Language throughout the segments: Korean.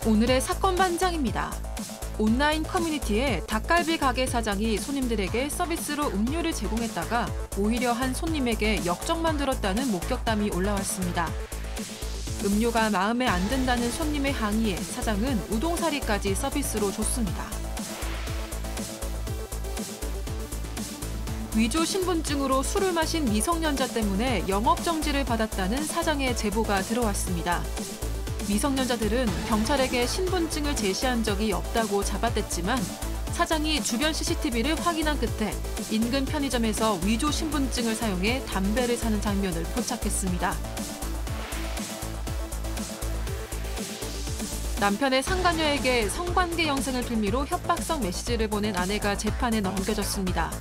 오늘의 사건 반장입니다. 온라인 커뮤니티에 닭갈비 가게 사장이 손님들에게 서비스로 음료를 제공했다가 오히려 한 손님에게 역정만 들었다는 목격담이 올라왔습니다. 음료가 마음에 안 든다는 손님의 항의에 사장은 우동사리까지 서비스로 줬습니다. 위조 신분증으로 술을 마신 미성년자 때문에 영업정지를 받았다는 사장의 제보가 들어왔습니다. 미성년자들은 경찰에게 신분증을 제시한 적이 없다고 잡아댔지만 사장이 주변 CCTV를 확인한 끝에 인근 편의점에서 위조 신분증을 사용해 담배를 사는 장면을 포착했습니다. 남편의 상간녀에게 성관계 영상을 빌미로 협박성 메시지를 보낸 아내가 재판에 넘겨졌습니다.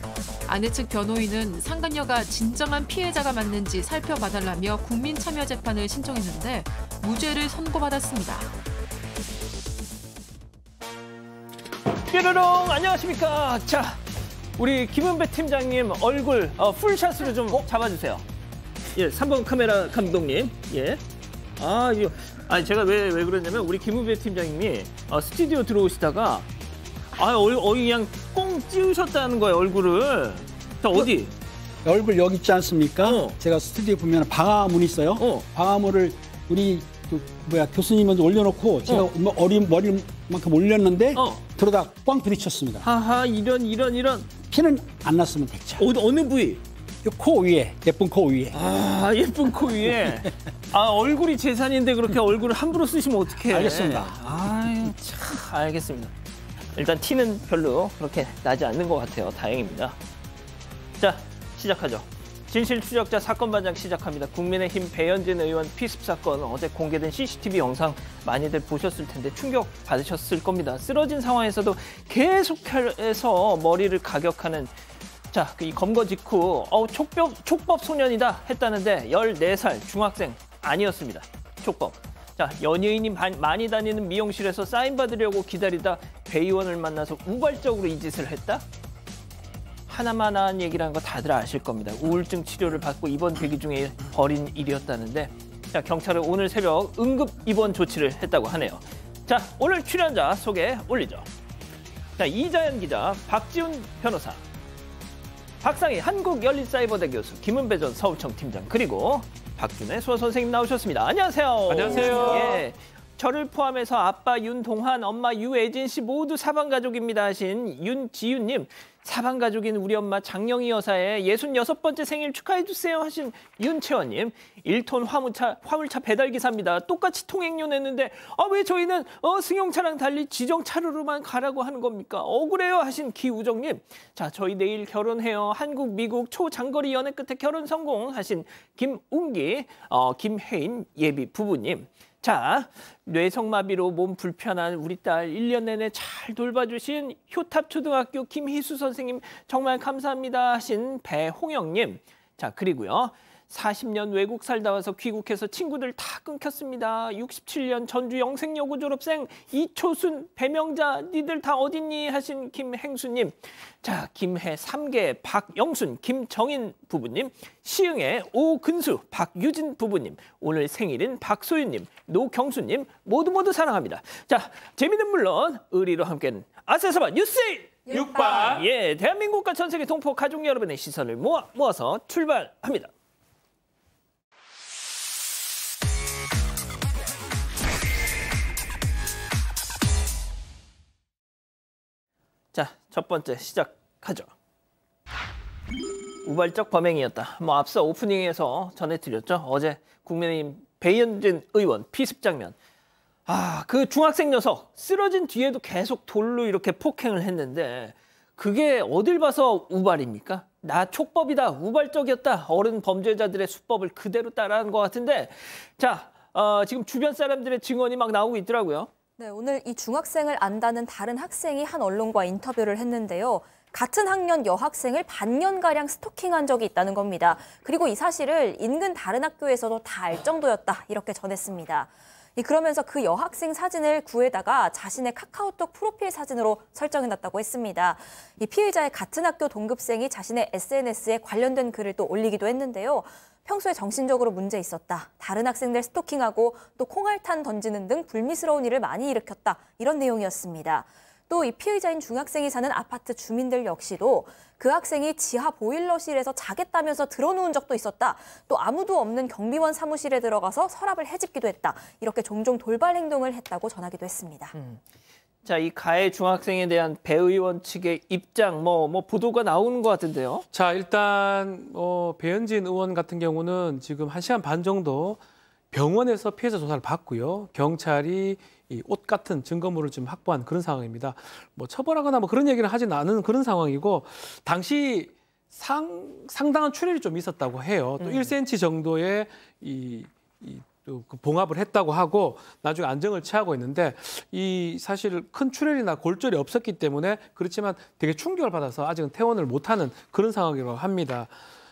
아내 측 변호인은 상간녀가 진정한 피해자가 맞는지 살펴봐달라며 국민참여재판을 신청했는데 무죄를 선고받았습니다. 뾰로롱 안녕하십니까. 자, 우리 김은배 팀장님 얼굴 풀샷으로 좀 잡아주세요. 예, 3번 카메라 감독님. 예. 아니 제가 왜 그러냐면 우리 김은배 팀장님이 스튜디오 들어오시다가 그냥 꽁 찌우셨다는 거예요, 얼굴을. 자, 어디? 얼굴 여기 있지 않습니까? 제가 스튜디오 보면 방화문 있어요. 방화문을 우리 교수님한테 올려놓고 제가 머리만큼 올렸는데 들어다 꽝 부딪혔습니다. 하하, 이런. 피는 안 났으면 됐죠. 어느 부위? 코 위에, 예쁜 코 위에. 예쁜 코 위에. 얼굴이 재산인데 그렇게 얼굴을 함부로 쓰시면 어떡해. 알겠습니다. 참, 알겠습니다. 일단 티는 별로 그렇게 나지 않는 것 같아요. 다행입니다. 자, 시작하죠. 진실 추적자 사건 반장 시작합니다. 국민의힘 배현진 의원 피습 사건, 어제 공개된 CCTV 영상 많이들 보셨을 텐데 충격 받으셨을 겁니다. 쓰러진 상황에서도 계속해서 머리를 가격하는, 자, 이 검거 직후 촉법 소년이다 했다는데 14살 중학생 아니었습니다. 촉법. 자, 연예인이 많이 다니는 미용실에서 사인 받으려고 기다리다 배 의원을 만나서 우발적으로 이 짓을 했다? 하나만한 얘기라는 거 다들 아실 겁니다. 우울증 치료를 받고 입원 대기 중에 벌인 일이었다는데, 자, 경찰은 오늘 새벽 응급 입원 조치를 했다고 하네요. 자, 오늘 출연자 소개 올리죠. 자, 이자연 기자, 박지훈 변호사, 박상희 한국열린사이버대 교수, 김은배 전 서울청 팀장, 그리고 박준혜 수어 선생님 나오셨습니다. 안녕하세요. 안녕하세요. 예, 저를 포함해서 아빠 윤동환, 엄마 유애진 씨 모두 사방가족입니다 하신 윤지윤님, 사방가족인 우리 엄마 장영희 여사의 66번째 생일 축하해주세요 하신 윤채원님, 1톤 화물차 배달기사입니다. 똑같이 통행료 냈는데 왜 저희는 승용차랑 달리 지정차로로만 가라고 하는 겁니까? 억울해요 하신 기우정님, 자, 저희 내일 결혼해요. 한국, 미국 초장거리 연애 끝에 결혼 성공 하신 김웅기, 김혜인 예비 부부님, 자, 뇌성마비로 몸 불편한 우리 딸 1년 내내 잘 돌봐주신 효탑초등학교 김희수 선생님 정말 감사합니다 하신 배홍영님, 자, 그리고요 40년 외국 살다 와서 귀국해서 친구들 다 끊겼습니다. 67년 전주 영생여고 졸업생 이초순, 배명자, 니들 다 어딨니 하신 김행수님, 자, 김해 3개 박영순, 김정인 부부님, 시흥의 오근수, 박유진 부부님, 오늘 생일인 박소윤님, 노경수님 모두 사랑합니다. 자, 재미는 물론 의리로 함께하는 아세서바 뉴스데이 육바. 예, 대한민국과 전 세계 동포 가족 여러분의 시선을 모아서 출발합니다. 자, 첫 번째 시작하죠. 우발적 범행이었다. 앞서 오프닝에서 전해드렸죠. 어제 국민의힘 배현진 의원 피습 장면. 그 중학생 녀석 쓰러진 뒤에도 계속 돌로 이렇게 폭행을 했는데 그게 어딜 봐서 우발입니까? 나 촉법이다, 우발적이었다. 어른 범죄자들의 수법을 그대로 따라한 것 같은데, 자, 지금 주변 사람들의 증언이 막 나오고 있더라고요. 네, 오늘 이 중학생을 안다는 다른 학생이 한 언론과 인터뷰를 했는데요. 같은 학년 여학생을 반년가량 스토킹한 적이 있다는 겁니다. 그리고 이 사실을 인근 다른 학교에서도 다 알 정도였다, 이렇게 전했습니다. 그러면서 그 여학생 사진을 구해다가 자신의 카카오톡 프로필 사진으로 설정해놨다고 했습니다. 이 피해자의 같은 학교 동급생이 자신의 SNS에 관련된 글을 또 올리기도 했는데요. 평소에 정신적으로 문제 있었다. 다른 학생들 스토킹하고 또 콩알탄 던지는 등 불미스러운 일을 많이 일으켰다. 이런 내용이었습니다. 또 이 피의자인 중학생이 사는 아파트 주민들 역시도 그 학생이 지하 보일러실에서 자겠다면서 들어누운 적도 있었다. 또 아무도 없는 경비원 사무실에 들어가서 서랍을 헤집기도 했다. 이렇게 종종 돌발 행동을 했다고 전하기도 했습니다. 자, 이 가해 중학생에 대한 배 의원 측의 입장, 보도가 나오는 것 같은데요. 자, 일단 배현진 의원 같은 경우는 지금 1시간 반 정도 병원에서 피해자 조사를 받고요. 경찰이 이 옷 같은 증거물을 좀 확보한 그런 상황입니다. 처벌하거나 그런 얘기를 하지는 않은 그런 상황이고, 당시 상당한 출혈이 좀 있었다고 해요. 또 1cm 정도의 그 봉합을 했다고 하고 나중에 안정을 취하고 있는데, 이 사실 큰 출혈이나 골절이 없었기 때문에 그렇지만 되게 충격을 받아서 아직은 퇴원을 못하는 그런 상황이라고 합니다.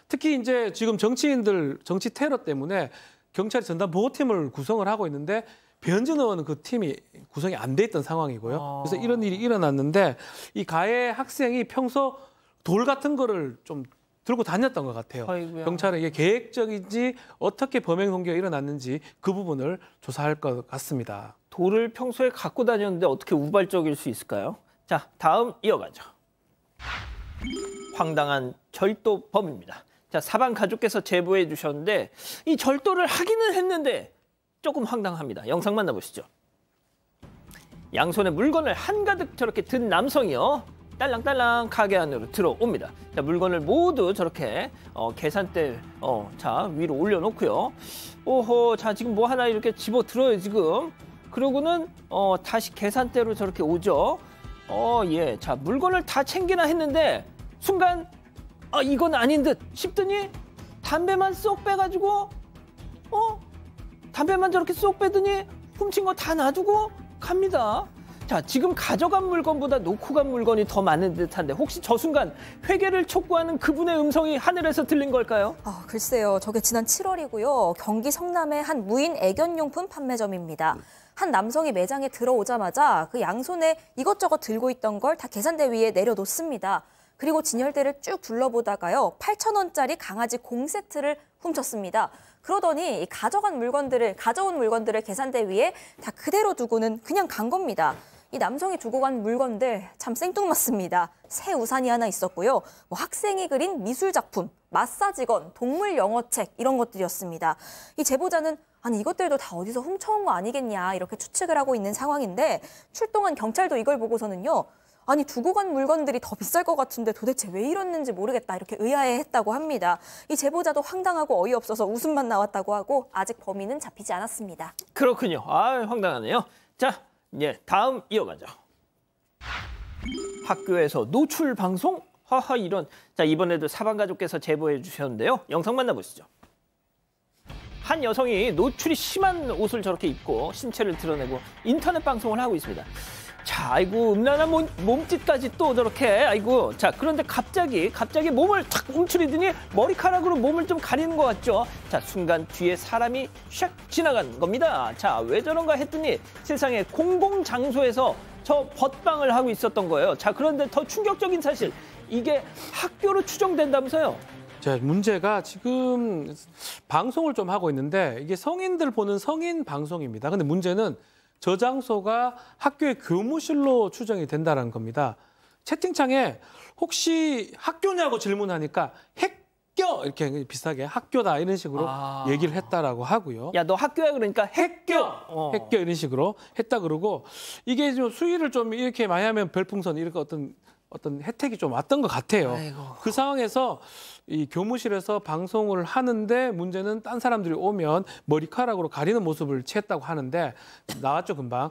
특히 이제 지금 정치인들 정치 테러 때문에 경찰이 전담 보호팀을 구성을 하고 있는데 배현진 의원은 그 팀이 구성이 안 돼 있던 상황이고요. 그래서 이런 일이 일어났는데, 이 가해 학생이 평소 돌 같은 거를 좀 들고 다녔던 것 같아요. 아이고야. 경찰은 이게 계획적인지 어떻게 범행 동기가 일어났는지 그 부분을 조사할 것 같습니다. 돌을 평소에 갖고 다녔는데 어떻게 우발적일 수 있을까요? 자, 다음 이어가죠. 황당한 절도범입니다. 자, 사방 가족께서 제보해 주셨는데 이 절도를 하기는 했는데 조금 황당합니다. 영상 만나보시죠. 양손에 물건을 한가득 저렇게 든 남성이요. 딸랑딸랑 가게 안으로 들어옵니다. 자, 물건을 모두 저렇게 계산대 자 위로 올려놓고요. 오호, 자 지금 뭐 하나 이렇게 집어 들어요 지금. 그러고는 다시 계산대로 저렇게 오죠. 예, 자 물건을 다 챙기나 했는데 순간 이건 아닌 듯 싶더니 담배만 쏙 빼가지고 담배만 저렇게 쏙 빼더니 훔친 거 다 놔두고 갑니다. 자, 지금 가져간 물건보다 놓고 간 물건이 더 많은 듯한데 혹시 저 순간 회개를 촉구하는 그분의 음성이 하늘에서 들린 걸까요? 글쎄요. 저게 지난 7월이고요. 경기 성남의 한 무인 애견용품 판매점입니다. 한 남성이 매장에 들어오자마자 그 양손에 이것저것 들고 있던 걸 다 계산대 위에 내려놓습니다. 그리고 진열대를 쭉 둘러보다가요. 8,000원짜리 강아지 공 세트를 훔쳤습니다. 그러더니 가져온 물건들을 계산대 위에 다 그대로 두고는 그냥 간 겁니다. 이 남성이 두고 간 물건들 참 생뚱맞습니다. 새 우산이 하나 있었고요. 학생이 그린 미술 작품, 마사지건, 동물 영어책 이런 것들이었습니다. 이 제보자는 아니 이것들도 다 어디서 훔쳐온 거 아니겠냐 이렇게 추측을 하고 있는 상황인데 출동한 경찰도 이걸 보고서는요. 아니 두고 간 물건들이 더 비쌀 것 같은데 도대체 왜 이랬는지 모르겠다 이렇게 의아해했다고 합니다. 이 제보자도 황당하고 어이없어서 웃음만 나왔다고 하고 아직 범인은 잡히지 않았습니다. 그렇군요. 황당하네요. 자, 예, 다음 이어가죠. 학교에서 노출 방송? 하하 이런. 자, 이번에도 사방가족께서 제보해 주셨는데요. 영상 만나보시죠. 한 여성이 노출이 심한 옷을 저렇게 입고 신체를 드러내고 인터넷 방송을 하고 있습니다. 자, 아이고 음란한 몸짓까지 또 저렇게 아이고. 자, 그런데 갑자기 몸을 탁 움츠리더니 머리카락으로 몸을 좀 가리는 것 같죠. 자, 순간 뒤에 사람이 샥 지나간 겁니다. 자, 왜 저런가 했더니 세상에 공공장소에서 저 벗방을 하고 있었던 거예요. 자, 그런데 더 충격적인 사실, 이게 학교로 추정된다면서요. 자, 문제가 지금 방송을 좀 하고 있는데 이게 성인들 보는 성인 방송입니다. 근데 문제는 저 장소가 학교의 교무실로 추정이 된다는 겁니다. 채팅창에 혹시 학교냐고 질문하니까 핵교 이렇게 비슷하게 학교다 이런 식으로 얘기를 했다라고 하고요. 야, 너 학교야 그러니까 핵교. 핵교 이런 식으로 했다 그러고, 이게 좀 수위를 좀 이렇게 많이 하면 별풍선 이렇게 어떤 혜택이 좀 왔던 것 같아요. 아이고. 그 상황에서 이 교무실에서 방송을 하는데 문제는 딴 사람들이 오면 머리카락으로 가리는 모습을 취했다고 하는데 나왔죠, 금방.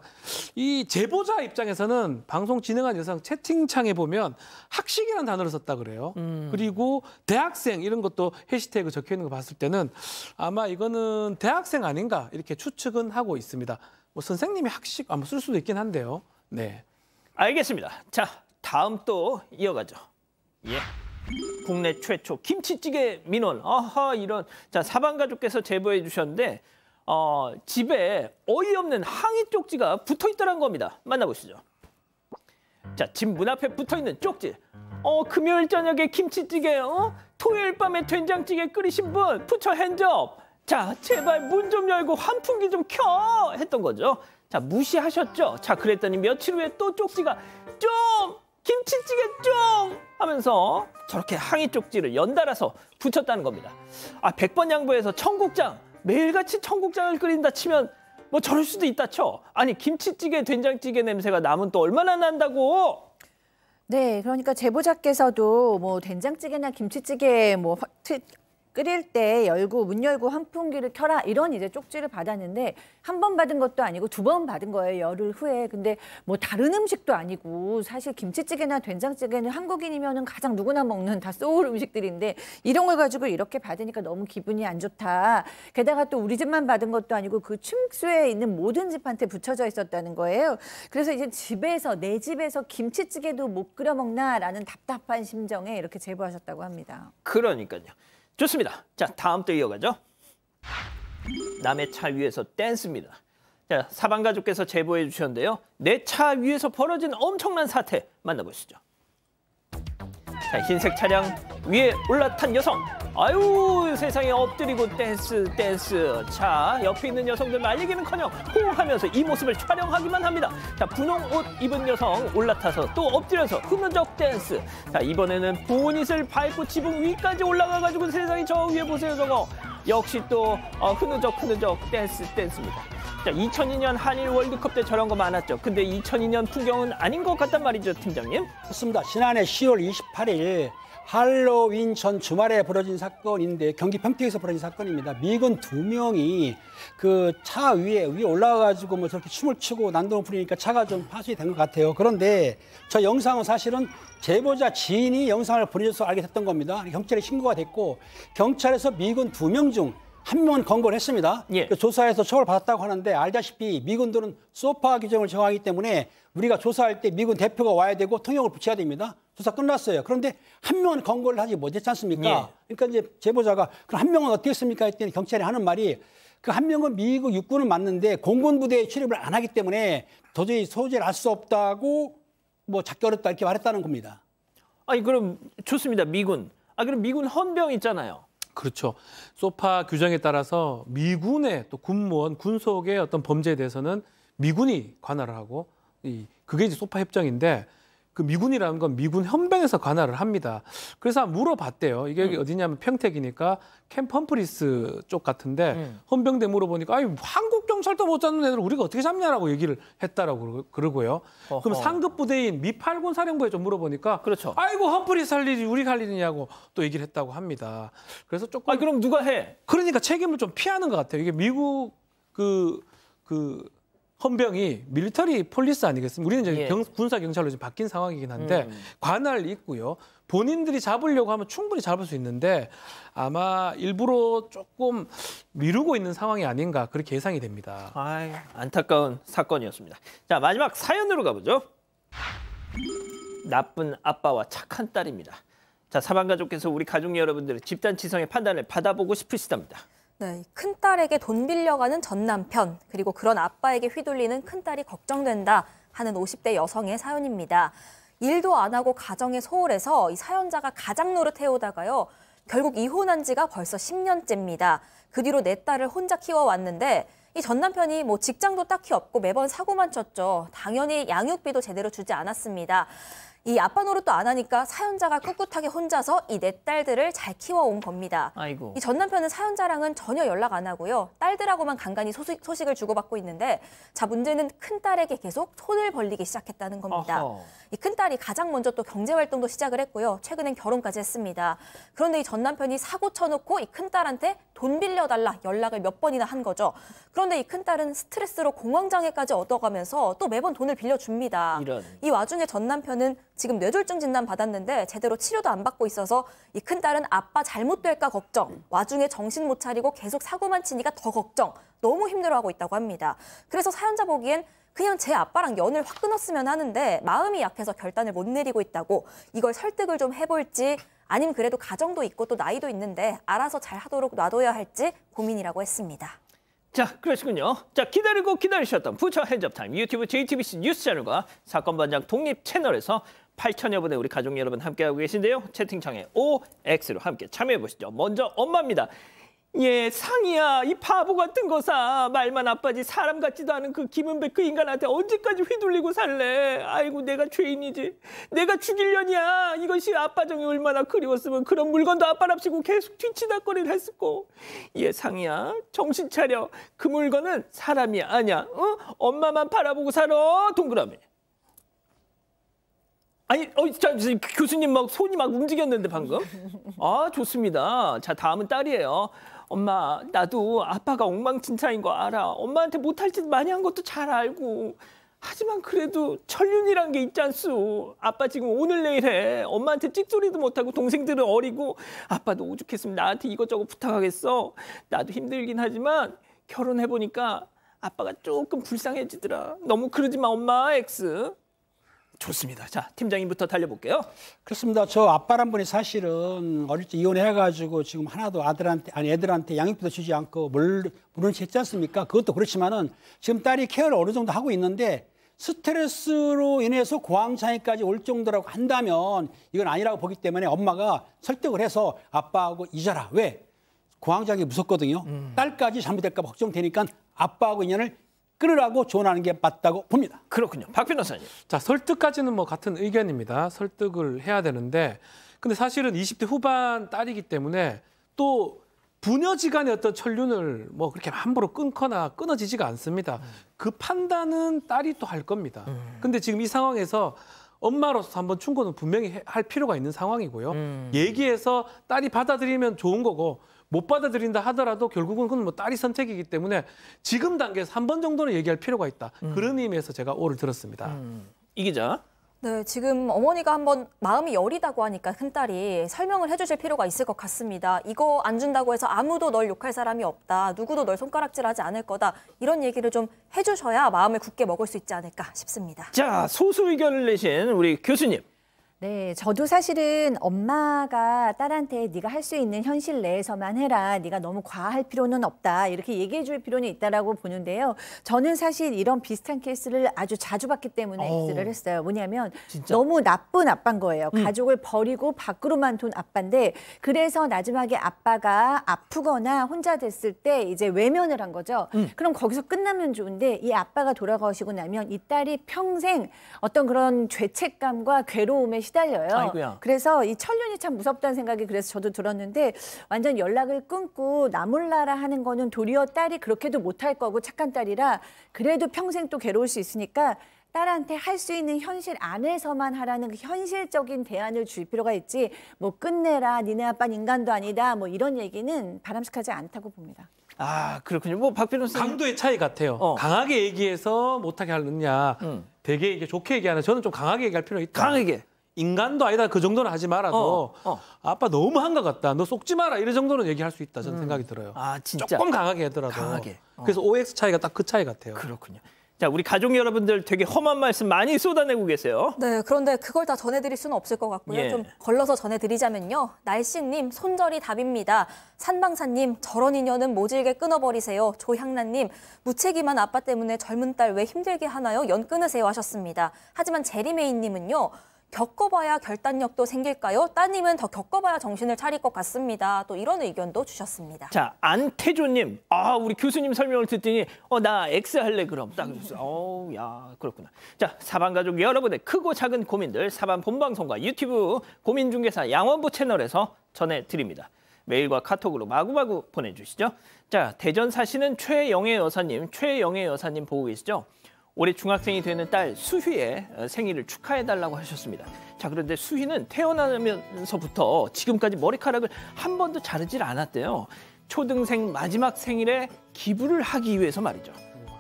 이 제보자 입장에서는 방송 진행한 여성 채팅창에 보면 학식이라는 단어를 썼다 그래요. 그리고 대학생 이런 것도 해시태그 적혀 있는 거 봤을 때는 아마 이거는 대학생 아닌가 이렇게 추측은 하고 있습니다. 선생님이 학식 아마 쓸 수도 있긴 한데요. 네. 알겠습니다. 자, 다음 또 이어가죠. 예. 국내 최초 김치찌개 민원. 이런. 자, 사방가족께서 제보해 주셨는데 집에 어이없는 항의 쪽지가 붙어 있다는 겁니다. 만나보시죠. 자, 집 문 앞에 붙어 있는 쪽지. 금요일 저녁에 김치찌개 토요일 밤에 된장찌개 끓이신 분 부처 핸즈업. 자, 제발 문 좀 열고 환풍기 좀 켜 했던 거죠. 자, 무시하셨죠. 자, 그랬더니 며칠 후에 또 쪽지가 좀 김치찌개 좀 하면서 저렇게 항의 쪽지를 연달아서 붙였다는 겁니다. 아, 100번 양보해서 청국장, 매일같이 청국장을 끓인다 치면 뭐 저럴 수도 있다 쳐. 아니, 김치찌개, 된장찌개 냄새가 나면 또 얼마나 난다고. 네, 그러니까 제보자께서도 뭐 된장찌개나 김치찌개 뭐 끓일 때 문 열고 환풍기를 켜라 이런 이제 쪽지를 받았는데 한 번 받은 것도 아니고 2번 받은 거예요, 열흘 후에. 근데 뭐 다른 음식도 아니고 사실 김치찌개나 된장찌개는 한국인이면은 가장 누구나 먹는 다 소울 음식들인데 이런 걸 가지고 이렇게 받으니까 너무 기분이 안 좋다. 게다가 또 우리 집만 받은 것도 아니고 그 층수에 있는 모든 집한테 붙여져 있었다는 거예요. 그래서 이제 내 집에서 김치찌개도 못 끓여 먹나라는 답답한 심정에 이렇게 제보하셨다고 합니다. 그러니까요. 좋습니다. 자, 다음 또 이어가죠. 남의 차 위에서 댄스입니다. 자, 사방가족께서 제보해 주셨는데요. 내 차 위에서 벌어진 엄청난 사태 만나보시죠. 자, 흰색 차량 위에 올라탄 여성. 아유, 세상에 엎드리고 댄스. 자, 옆에 있는 여성들 말리기는커녕 호응하면서 이 모습을 촬영하기만 합니다. 자, 분홍 옷 입은 여성 올라타서 또 엎드려서 흐느적 댄스. 자, 이번에는 보닛을 밟고 지붕 위까지 올라가가지고 세상에 저 위에 보세요, 저거. 역시 또 흐느적 댄스입니다. 자, 2002년 한일 월드컵 때 저런 거 많았죠. 근데 2002년 풍경은 아닌 것 같단 말이죠, 팀장님. 그렇습니다. 지난해 10월 28일 할로윈 전 주말에 벌어진 사건인데 경기 평택에서 벌어진 사건입니다. 미군 2명이 그 차 위에 올라가가지고 뭐 저렇게 춤을 추고 난동을 부리니까 차가 좀 파손이 된 것 같아요. 그런데 저 영상은 사실은 제보자 지인이 영상을 보내줘서 알게 됐던 겁니다. 경찰에 신고가 됐고 경찰에서 미군 2명 중 1명은 검거를 했습니다. 예. 조사해서 처벌받았다고 하는데 알다시피 미군들은 소파 규정을 정하기 때문에 우리가 조사할 때 미군 대표가 와야 되고 통역을 붙여야 됩니다. 조사 끝났어요. 그런데 1명은 검거를 하지 못했지 않습니까? 예. 그러니까 이제 제보자가 그럼 1명은 어떻게 했습니까? 했더니 경찰이 하는 말이 그 1명은 미국 육군은 맞는데 공군 부대에 출입을 안 하기 때문에 도저히 소재를 알 수 없다고 뭐 잡기 어렵다 이렇게 말했다는 겁니다. 아니, 그럼 좋습니다. 미군. 그럼 미군 헌병 있잖아요. 그렇죠. 소파 규정에 따라서 미군의 또 군무원, 군속의 어떤 범죄에 대해서는 미군이 관할을 하고 그게 이제 소파 협정인데 그 미군이라는 건 미군 헌병에서 관할을 합니다. 그래서 한번 물어봤대요. 이게 어디냐면 평택이니까 캠프 험프리스 쪽 같은데 헌병대 물어보니까 아니 한국 경찰도 못 잡는 애들 우리가 어떻게 잡냐라고 얘기를 했다라고 그러고요. 어허. 그럼 상급 부대인 미 8군 사령부에 좀 물어보니까 그렇죠. 아이고 험프리스 할 일이 우리가 할 일이냐고 또 얘기를 했다고 합니다. 그래서 조금 그럼 누가 해? 그러니까 책임을 좀 피하는 것 같아요. 이게 미국 그 헌병이 밀리터리 폴리스 아니겠습니까? 우리는 이제 예. 군사 경찰로 지금 바뀐 상황이긴 한데 관할이 있고요. 본인들이 잡으려고 하면 충분히 잡을 수 있는데 아마 일부러 조금 미루고 있는 상황이 아닌가 그렇게 예상이 됩니다. 안타까운 사건이었습니다. 자, 마지막 사연으로 가보죠. 나쁜 아빠와 착한 딸입니다. 자, 사방가족께서 우리 가족 여러분들의 집단 지성의 판단을 받아보고 싶으시답니다. 네, 큰딸에게 돈 빌려가는 전 남편, 그리고 그런 아빠에게 휘둘리는 큰딸이 걱정된다 하는 50대 여성의 사연입니다. 일도 안 하고 가정에 소홀해서 이 사연자가 가장 노릇해오다가요. 결국 이혼한 지가 벌써 10년째입니다. 그 뒤로 내 딸을 혼자 키워왔는데 이 전 남편이 뭐 직장도 딱히 없고 매번 사고만 쳤죠. 당연히 양육비도 제대로 주지 않았습니다. 이 아빠 노릇도 안 하니까 사연자가 꿋꿋하게 혼자서 이 네 딸들을 잘 키워온 겁니다. 아이고. 이 전 남편은 사연자랑은 전혀 연락 안 하고요. 딸들하고만 간간히 소식을 주고받고 있는데 자, 문제는 큰딸에게 계속 손을 벌리기 시작했다는 겁니다. 어허. 이 큰딸이 가장 먼저 또 경제활동도 시작을 했고요. 최근엔 결혼까지 했습니다. 그런데 이 전 남편이 사고 쳐놓고 이 큰딸한테 돈 빌려달라 연락을 몇 번이나 한 거죠. 그런데 이 큰딸은 스트레스로 공황장애까지 얻어가면서 또 매번 돈을 빌려줍니다. 이런. 이 와중에 전 남편은 지금 뇌졸중 진단 받았는데 제대로 치료도 안 받고 있어서 이 큰딸은 아빠 잘못될까 걱정, 와중에 정신 못 차리고 계속 사고만 치니까 더 걱정, 너무 힘들어하고 있다고 합니다. 그래서 사연자 보기엔 그냥 제 아빠랑 연을 확 끊었으면 하는데 마음이 약해서 결단을 못 내리고 있다고 이걸 설득을 좀 해볼지 아니면 그래도 가정도 있고 또 나이도 있는데 알아서 잘 하도록 놔둬야 할지 고민이라고 했습니다. 자, 그러시군요. 자, 기다리고 기다리셨던 부처 핸즈업타임 유튜브 JTBC 뉴스 채널과 사건반장 독립 채널에서 8천여 분의 우리 가족 여러분 함께하고 계신데요. 채팅창에 OX로 함께 참여해보시죠. 먼저 엄마입니다. 예, 상이야, 이 바보 같은 거사. 말만 아빠지 사람 같지도 않은 그 김은배 그 인간한테 언제까지 휘둘리고 살래. 아이고, 내가 죄인이지. 내가 죽일려냐. 이것이 아빠 정이 얼마나 그리웠으면 그런 물건도 아빠랍시고 계속 뒤치다거리를 했었고. 예, 상이야, 정신 차려. 그 물건은 사람이 아니야. 어? 엄마만 바라보고 살아. 동그라미. 아니, 자, 교수님 막 손이 막 움직였는데 방금. 아, 좋습니다. 자, 다음은 딸이에요. 엄마, 나도 아빠가 엉망진창인 거 알아. 엄마한테 못할 짓 많이 한 것도 잘 알고. 하지만 그래도 천륜이란 게 있지 않소. 아빠 지금 오늘 내일 해. 엄마한테 찍소리도 못하고 동생들은 어리고. 아빠도 오죽했으면 나한테 이것저것 부탁하겠어. 나도 힘들긴 하지만 결혼해보니까 아빠가 조금 불쌍해지더라. 너무 그러지 마, 엄마, X. 좋습니다. 자, 팀장님부터 달려볼게요. 그렇습니다. 저 아빠란 분이 사실은 어릴 때 이혼해가지고 지금 하나도 애들한테 양육비도 주지 않고 모른 채 했지 않습니까? 그것도 그렇지만은 지금 딸이 케어를 어느 정도 하고 있는데 스트레스로 인해서 고황장애까지 올 정도라고 한다면 이건 아니라고 보기 때문에 엄마가 설득을 해서 아빠하고 잊어라. 왜? 고황장애 무섭거든요. 딸까지 잘못될까 봐 걱정되니까 아빠하고 인연을 끊으라고 조언하는 게 맞다고 봅니다. 그렇군요. 박 변호사님. 자, 설득까지는 뭐 같은 의견입니다. 설득을 해야 되는데, 근데 사실은 20대 후반 딸이기 때문에 또 부녀지간의 어떤 천륜을 뭐 그렇게 함부로 끊거나 끊어지지가 않습니다. 그 판단은 딸이 또 할 겁니다. 근데 지금 이 상황에서 엄마로서 한번 충고는 분명히 할 필요가 있는 상황이고요. 얘기해서 딸이 받아들이면 좋은 거고, 못 받아들인다 하더라도 결국은 그건 뭐 딸이 선택이기 때문에 지금 단계에서 한 번 정도는 얘기할 필요가 있다. 그런 의미에서 제가 오를 들었습니다. 이 기자. 네, 지금 어머니가 한번 마음이 여리다고 하니까 큰딸이 설명을 해주실 필요가 있을 것 같습니다. 이거 안 준다고 해서 아무도 널 욕할 사람이 없다. 누구도 널 손가락질하지 않을 거다. 이런 얘기를 좀 해주셔야 마음을 굳게 먹을 수 있지 않을까 싶습니다. 자, 소수 의견을 내신 우리 교수님. 네, 저도 사실은 엄마가 딸한테 네가 할 수 있는 현실 내에서만 해라. 네가 너무 과할 필요는 없다. 이렇게 얘기해 줄 필요는 있다라고 보는데요. 저는 사실 이런 비슷한 케이스를 아주 자주 봤기 때문에 X를 했어요. 뭐냐면 진짜? 너무 나쁜 아빠인 거예요. 가족을 버리고 밖으로만 둔 아빠인데 그래서 마지막에 아빠가 아프거나 혼자 됐을 때 이제 외면을 한 거죠. 그럼 거기서 끝나면 좋은데 이 아빠가 돌아가시고 나면 이 딸이 평생 어떤 그런 죄책감과 괴로움에 시달려요. 아이고야. 그래서 이 천륜이 참 무섭다는 생각이 그래서 저도 들었는데 완전 연락을 끊고 나 몰라라 하는 거는 도리어 딸이 그렇게도 못할 거고 착한 딸이라 그래도 평생 또 괴로울 수 있으니까 딸한테 할 수 있는 현실 안에서만 하라는 그 현실적인 대안을 줄 필요가 있지 뭐 끝내라 니네 아빠는 인간도 아니다 뭐 이런 얘기는 바람직하지 않다고 봅니다. 아, 그렇군요. 뭐 박 변호사님. 강도의 차이 같아요. 강하게 얘기해서 못하게 하느냐, 되게 이게 좋게 얘기하는 저는 좀 강하게 얘기할 필요가 있다. 강하게. 인간도 아니다 그 정도는 하지 말아도 아빠 너무 한 것 같다. 너 속지 마라 이런 정도는 얘기할 수 있다. 저는 생각이 들어요. 아, 진짜. 조금 강하게 하더라도. 강하게. 그래서 OX 차이가 딱 그 차이 같아요. 그렇군요. 자, 우리 가족 여러분들 되게 험한 말씀 많이 쏟아내고 계세요. 네, 그런데 그걸 다 전해드릴 수는 없을 것 같고요. 예. 좀 걸러서 전해드리자면요. 날씨님, 손절이 답입니다. 산방사님, 저런 인연은 모질게 끊어버리세요. 조향란님, 무책임한 아빠 때문에 젊은 딸 왜 힘들게 하나요? 연 끊으세요 하셨습니다. 하지만 제리메이님은요. 겪어봐야 결단력도 생길까요? 따님은 더 겪어봐야 정신을 차릴 것 같습니다. 또 이런 의견도 주셨습니다. 자, 안태조님. 아, 우리 교수님 설명을 듣더니 나 X 할래 그럼. 딱 야, 그렇구나. 자, 사반가족 여러분의 크고 작은 고민들 사반 본방송과 유튜브 고민중개사 양원부 채널에서 전해드립니다. 메일과 카톡으로 마구마구 보내주시죠. 자, 대전 사시는 최영애 여사님 보고 계시죠? 올해 중학생이 되는 딸 수희의 생일을 축하해달라고 하셨습니다. 자, 그런데 수희는 태어나면서부터 지금까지 머리카락을 한 번도 자르질 않았대요. 초등생 마지막 생일에 기부를 하기 위해서 말이죠.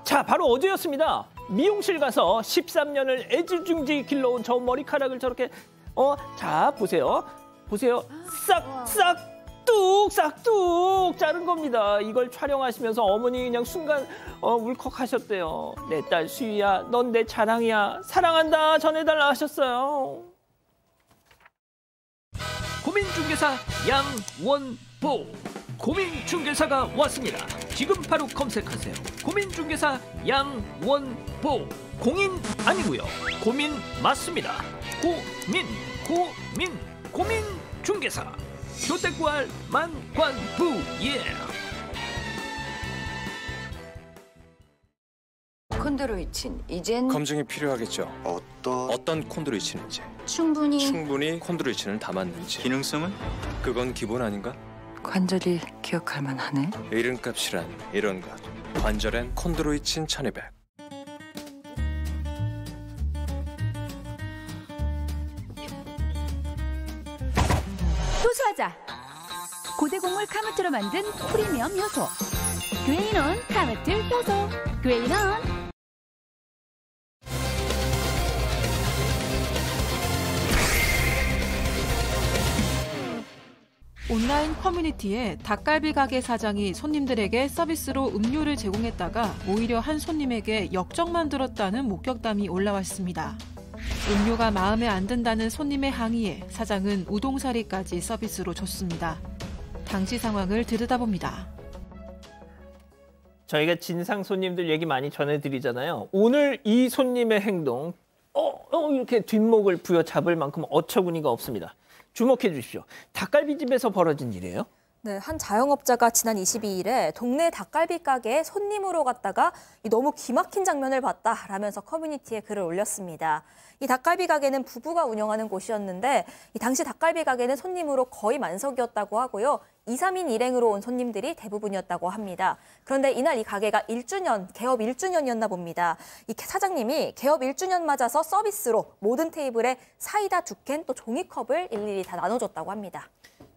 자, 바로 어제였습니다. 미용실 가서 13년을 애지중지 길러온 저 머리카락을 저렇게 자, 보세요. 싹싹 싹둑 자른 겁니다. 이걸 촬영하시면서 어머니 그냥 순간 울컥하셨대요. 내 딸 수희야, 넌 내 자랑이야. 사랑한다 전해달라 하셨어요. 고민중개사 양원보. 고민중개사가 왔습니다. 지금 바로 검색하세요. 고민중개사 양원보. 공인 아니고요. 고민 맞습니다. 고민중개사. 효대구할 만관부. 예. 콘드로이친 이젠 검증이 필요하겠죠. 어떤 콘드로이친인지 충분히 콘드로이친을 담았는지 기능성은 그건 기본 아닌가? 관절이 기억할 만하네. 이름값이란 이런 것. 관절엔 콘드로이친 1200. 효소하자. 고대곡물 카마트로 만든 프리미엄 효소. 괭이넌 카마트 효소. 괭이넌. 온라인 커뮤니티에 닭갈비 가게 사장이 손님들에게 서비스로 음료를 제공했다가 오히려 한 손님에게 역정만 들었다는 목격담이 올라왔습니다. 음료가 마음에 안 든다는 손님의 항의에 사장은 우동사리까지 서비스로 줬습니다. 당시 상황을 들여다봅니다. 저희가 진상 손님들 얘기 많이 전해드리잖아요. 오늘 이 손님의 행동, 이렇게 뒷목을 부여잡을 만큼 어처구니가 없습니다. 주목해 주십시오. 닭갈비집에서 벌어진 일이에요. 네, 한 자영업자가 지난 22일에 동네 닭갈비 가게에 손님으로 갔다가 너무 기막힌 장면을 봤다라면서 커뮤니티에 글을 올렸습니다. 이 닭갈비 가게는 부부가 운영하는 곳이었는데 이 당시 닭갈비 가게는 손님으로 거의 만석이었다고 하고요. 2, 3인 일행으로 온 손님들이 대부분이었다고 합니다. 그런데 이날 이 가게가 개업 1주년이었나 봅니다. 이 사장님이 개업 1주년 맞아서 서비스로 모든 테이블에 사이다 2캔 또 종이컵을 일일이 다 나눠줬다고 합니다.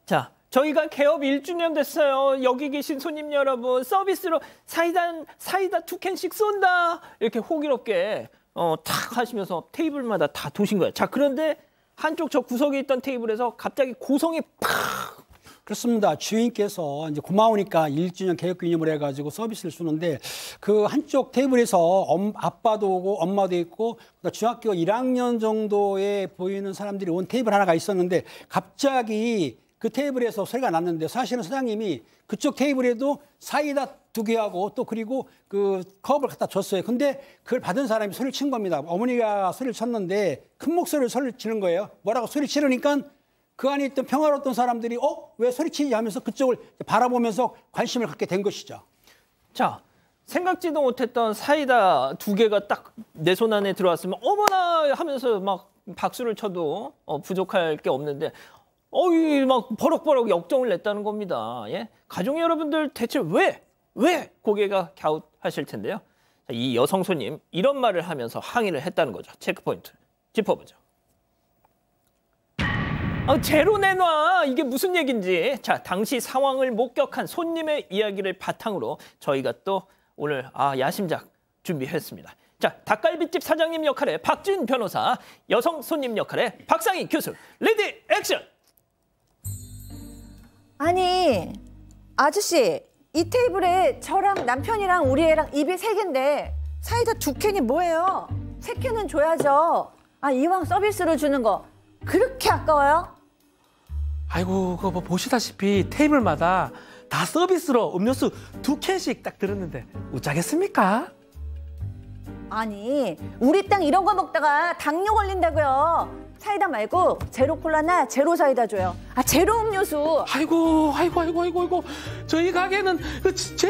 자, 저희가 개업 1주년 됐어요. 여기 계신 손님 여러분, 서비스로 사이다 2캔씩 쏜다. 이렇게 호기롭게 탁 하시면서 테이블마다 다 도신 거예요. 자, 그런데 한쪽 저 구석에 있던 테이블에서 갑자기 고성이 팍! 그렇습니다. 주인께서 이제 고마우니까 1주년 개업 기념을 해가지고 서비스를 주는데 그 한쪽 테이블에서 아빠도 오고 엄마도 있고 중학교 1학년 정도에 보이는 사람들이 온 테이블 하나가 있었는데 갑자기 그 테이블에서 소리가 났는데 사실은 사장님이 그쪽 테이블에도 사이다 2개하고 또 그리고 그 컵을 갖다 줬어요. 근데 그걸 받은 사람이 소리를 친 겁니다. 어머니가 소리를 쳤는데 큰 목소리로 소리를 치는 거예요. 뭐라고 소리 치르니까 그 안에 있던 평화로웠던 사람들이 왜 소리치지 하면서 그쪽을 바라보면서 관심을 갖게 된 것이죠. 자, 생각지도 못했던 사이다 2개가 딱 내 손 안에 들어왔으면 어머나 하면서 막 박수를 쳐도 부족할 게 없는데 막 버럭버럭 역정을 냈다는 겁니다. 예? 가족 여러분들 대체 왜 고개가 갸웃하실 텐데요. 자, 이 여성 손님 이런 말을 하면서 항의를 했다는 거죠. 체크포인트 짚어보죠. 제로 내놔. 이게 무슨 얘긴지. 자, 당시 상황을 목격한 손님의 이야기를 바탕으로 저희가 또 오늘 야심작 준비했습니다. 자, 닭갈비집 사장님 역할의 박준 변호사, 여성 손님 역할의 박상희 교수. 레디 액션! 아니, 아저씨, 이 테이블에 저랑 남편이랑 우리 애랑 입이 3개인데 사이다 2캔이 뭐예요? 3캔은 줘야죠. 이왕 서비스로 주는 거 그렇게 아까워요? 아이고, 그거 뭐 보시다시피 테이블마다 다 서비스로 음료수 2캔씩 딱 들었는데 어쩌겠습니까? 아니, 우리 땅 이런 거 먹다가 당뇨 걸린다고요. 사이다 말고 제로 콜라나 제로 사이다 줘요. 제로 음료수. 아이고. 저희 가게는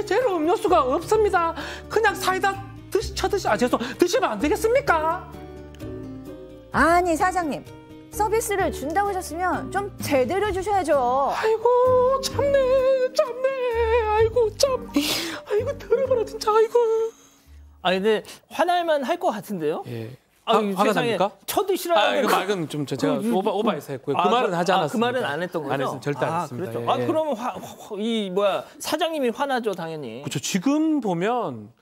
제로 음료수가 없습니다. 그냥 사이다 드시면 안 되겠습니까? 아니, 사장님. 서비스를 준다고 하셨으면 좀 제대로 주셔야죠. 아이고, 참네. 아이고, 들어봐라, 진짜, 아이고. 근데 화날만 할 것 같은데요? 예. 화가 납니까? 쳐드시라고. 이거 좀 제가 오바해서 했고요. 그 말은 하지 않았습니다. 그 말은 안 했던 거죠? 안 했습니다. 절대 안 했습니다. 그렇죠. 예. 그러면 사장님이 화나죠, 당연히. 그렇죠. 지금 보면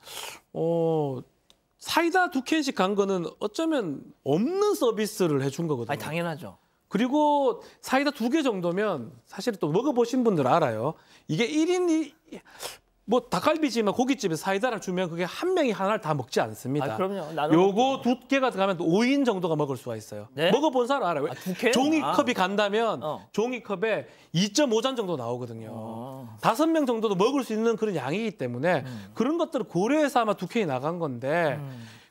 사이다 2캔씩 간 거는 어쩌면 없는 서비스를 해준 거거든요. 당연하죠. 그리고 사이다 2개 정도면 사실 또 먹어보신 분들 알아요. 이게 1인이 뭐 닭갈비집이나 고깃집에 사이다를 주면 그게 한 명이 하나를 다 먹지 않습니다. 아, 그럼요. 요거 두께가 들어가면 5인 정도가 먹을 수가 있어요. 네? 먹어본 사람 알아요. 두께? 종이컵이 간다면 종이컵에 2.5잔 정도 나오거든요. 5명 정도도 먹을 수 있는 그런 양이기 때문에 그런 것들을 고려해서 아마 2캔이 나간 건데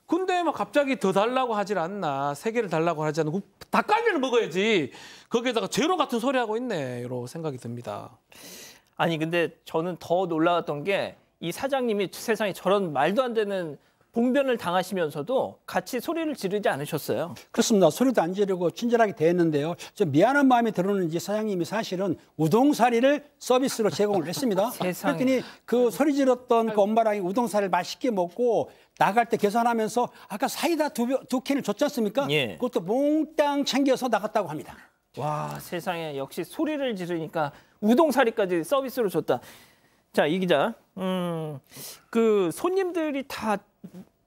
근데 막 갑자기 더 달라고 하질 않나, 3개를 달라고 하지 않나, 닭갈비를 먹어야지 거기에다가 제로 같은 소리 하고 있네, 이런 생각이 듭니다. 아니 근데 저는 더 놀라웠던 게 이 사장님이 세상에 저런 말도 안 되는 봉변을 당하시면서도 같이 소리를 지르지 않으셨어요. 그렇습니다. 소리도 안 지르고 친절하게 대했는데요. 좀 미안한 마음이 들었는지 사장님이 사실은 우동사리를 서비스로 제공을 했습니다. 세상에. 그랬더니 그 소리 지렀던 그 엄마랑 우동사리를 맛있게 먹고 나갈 때 계산하면서 아까 사이다 두 캔을 줬지 않습니까? 예. 그것도 몽땅 챙겨서 나갔다고 합니다. 와, 세상에 역시 소리를 지르니까 우동사리까지 서비스로 줬다. 자, 이 기자, 그 손님들이 다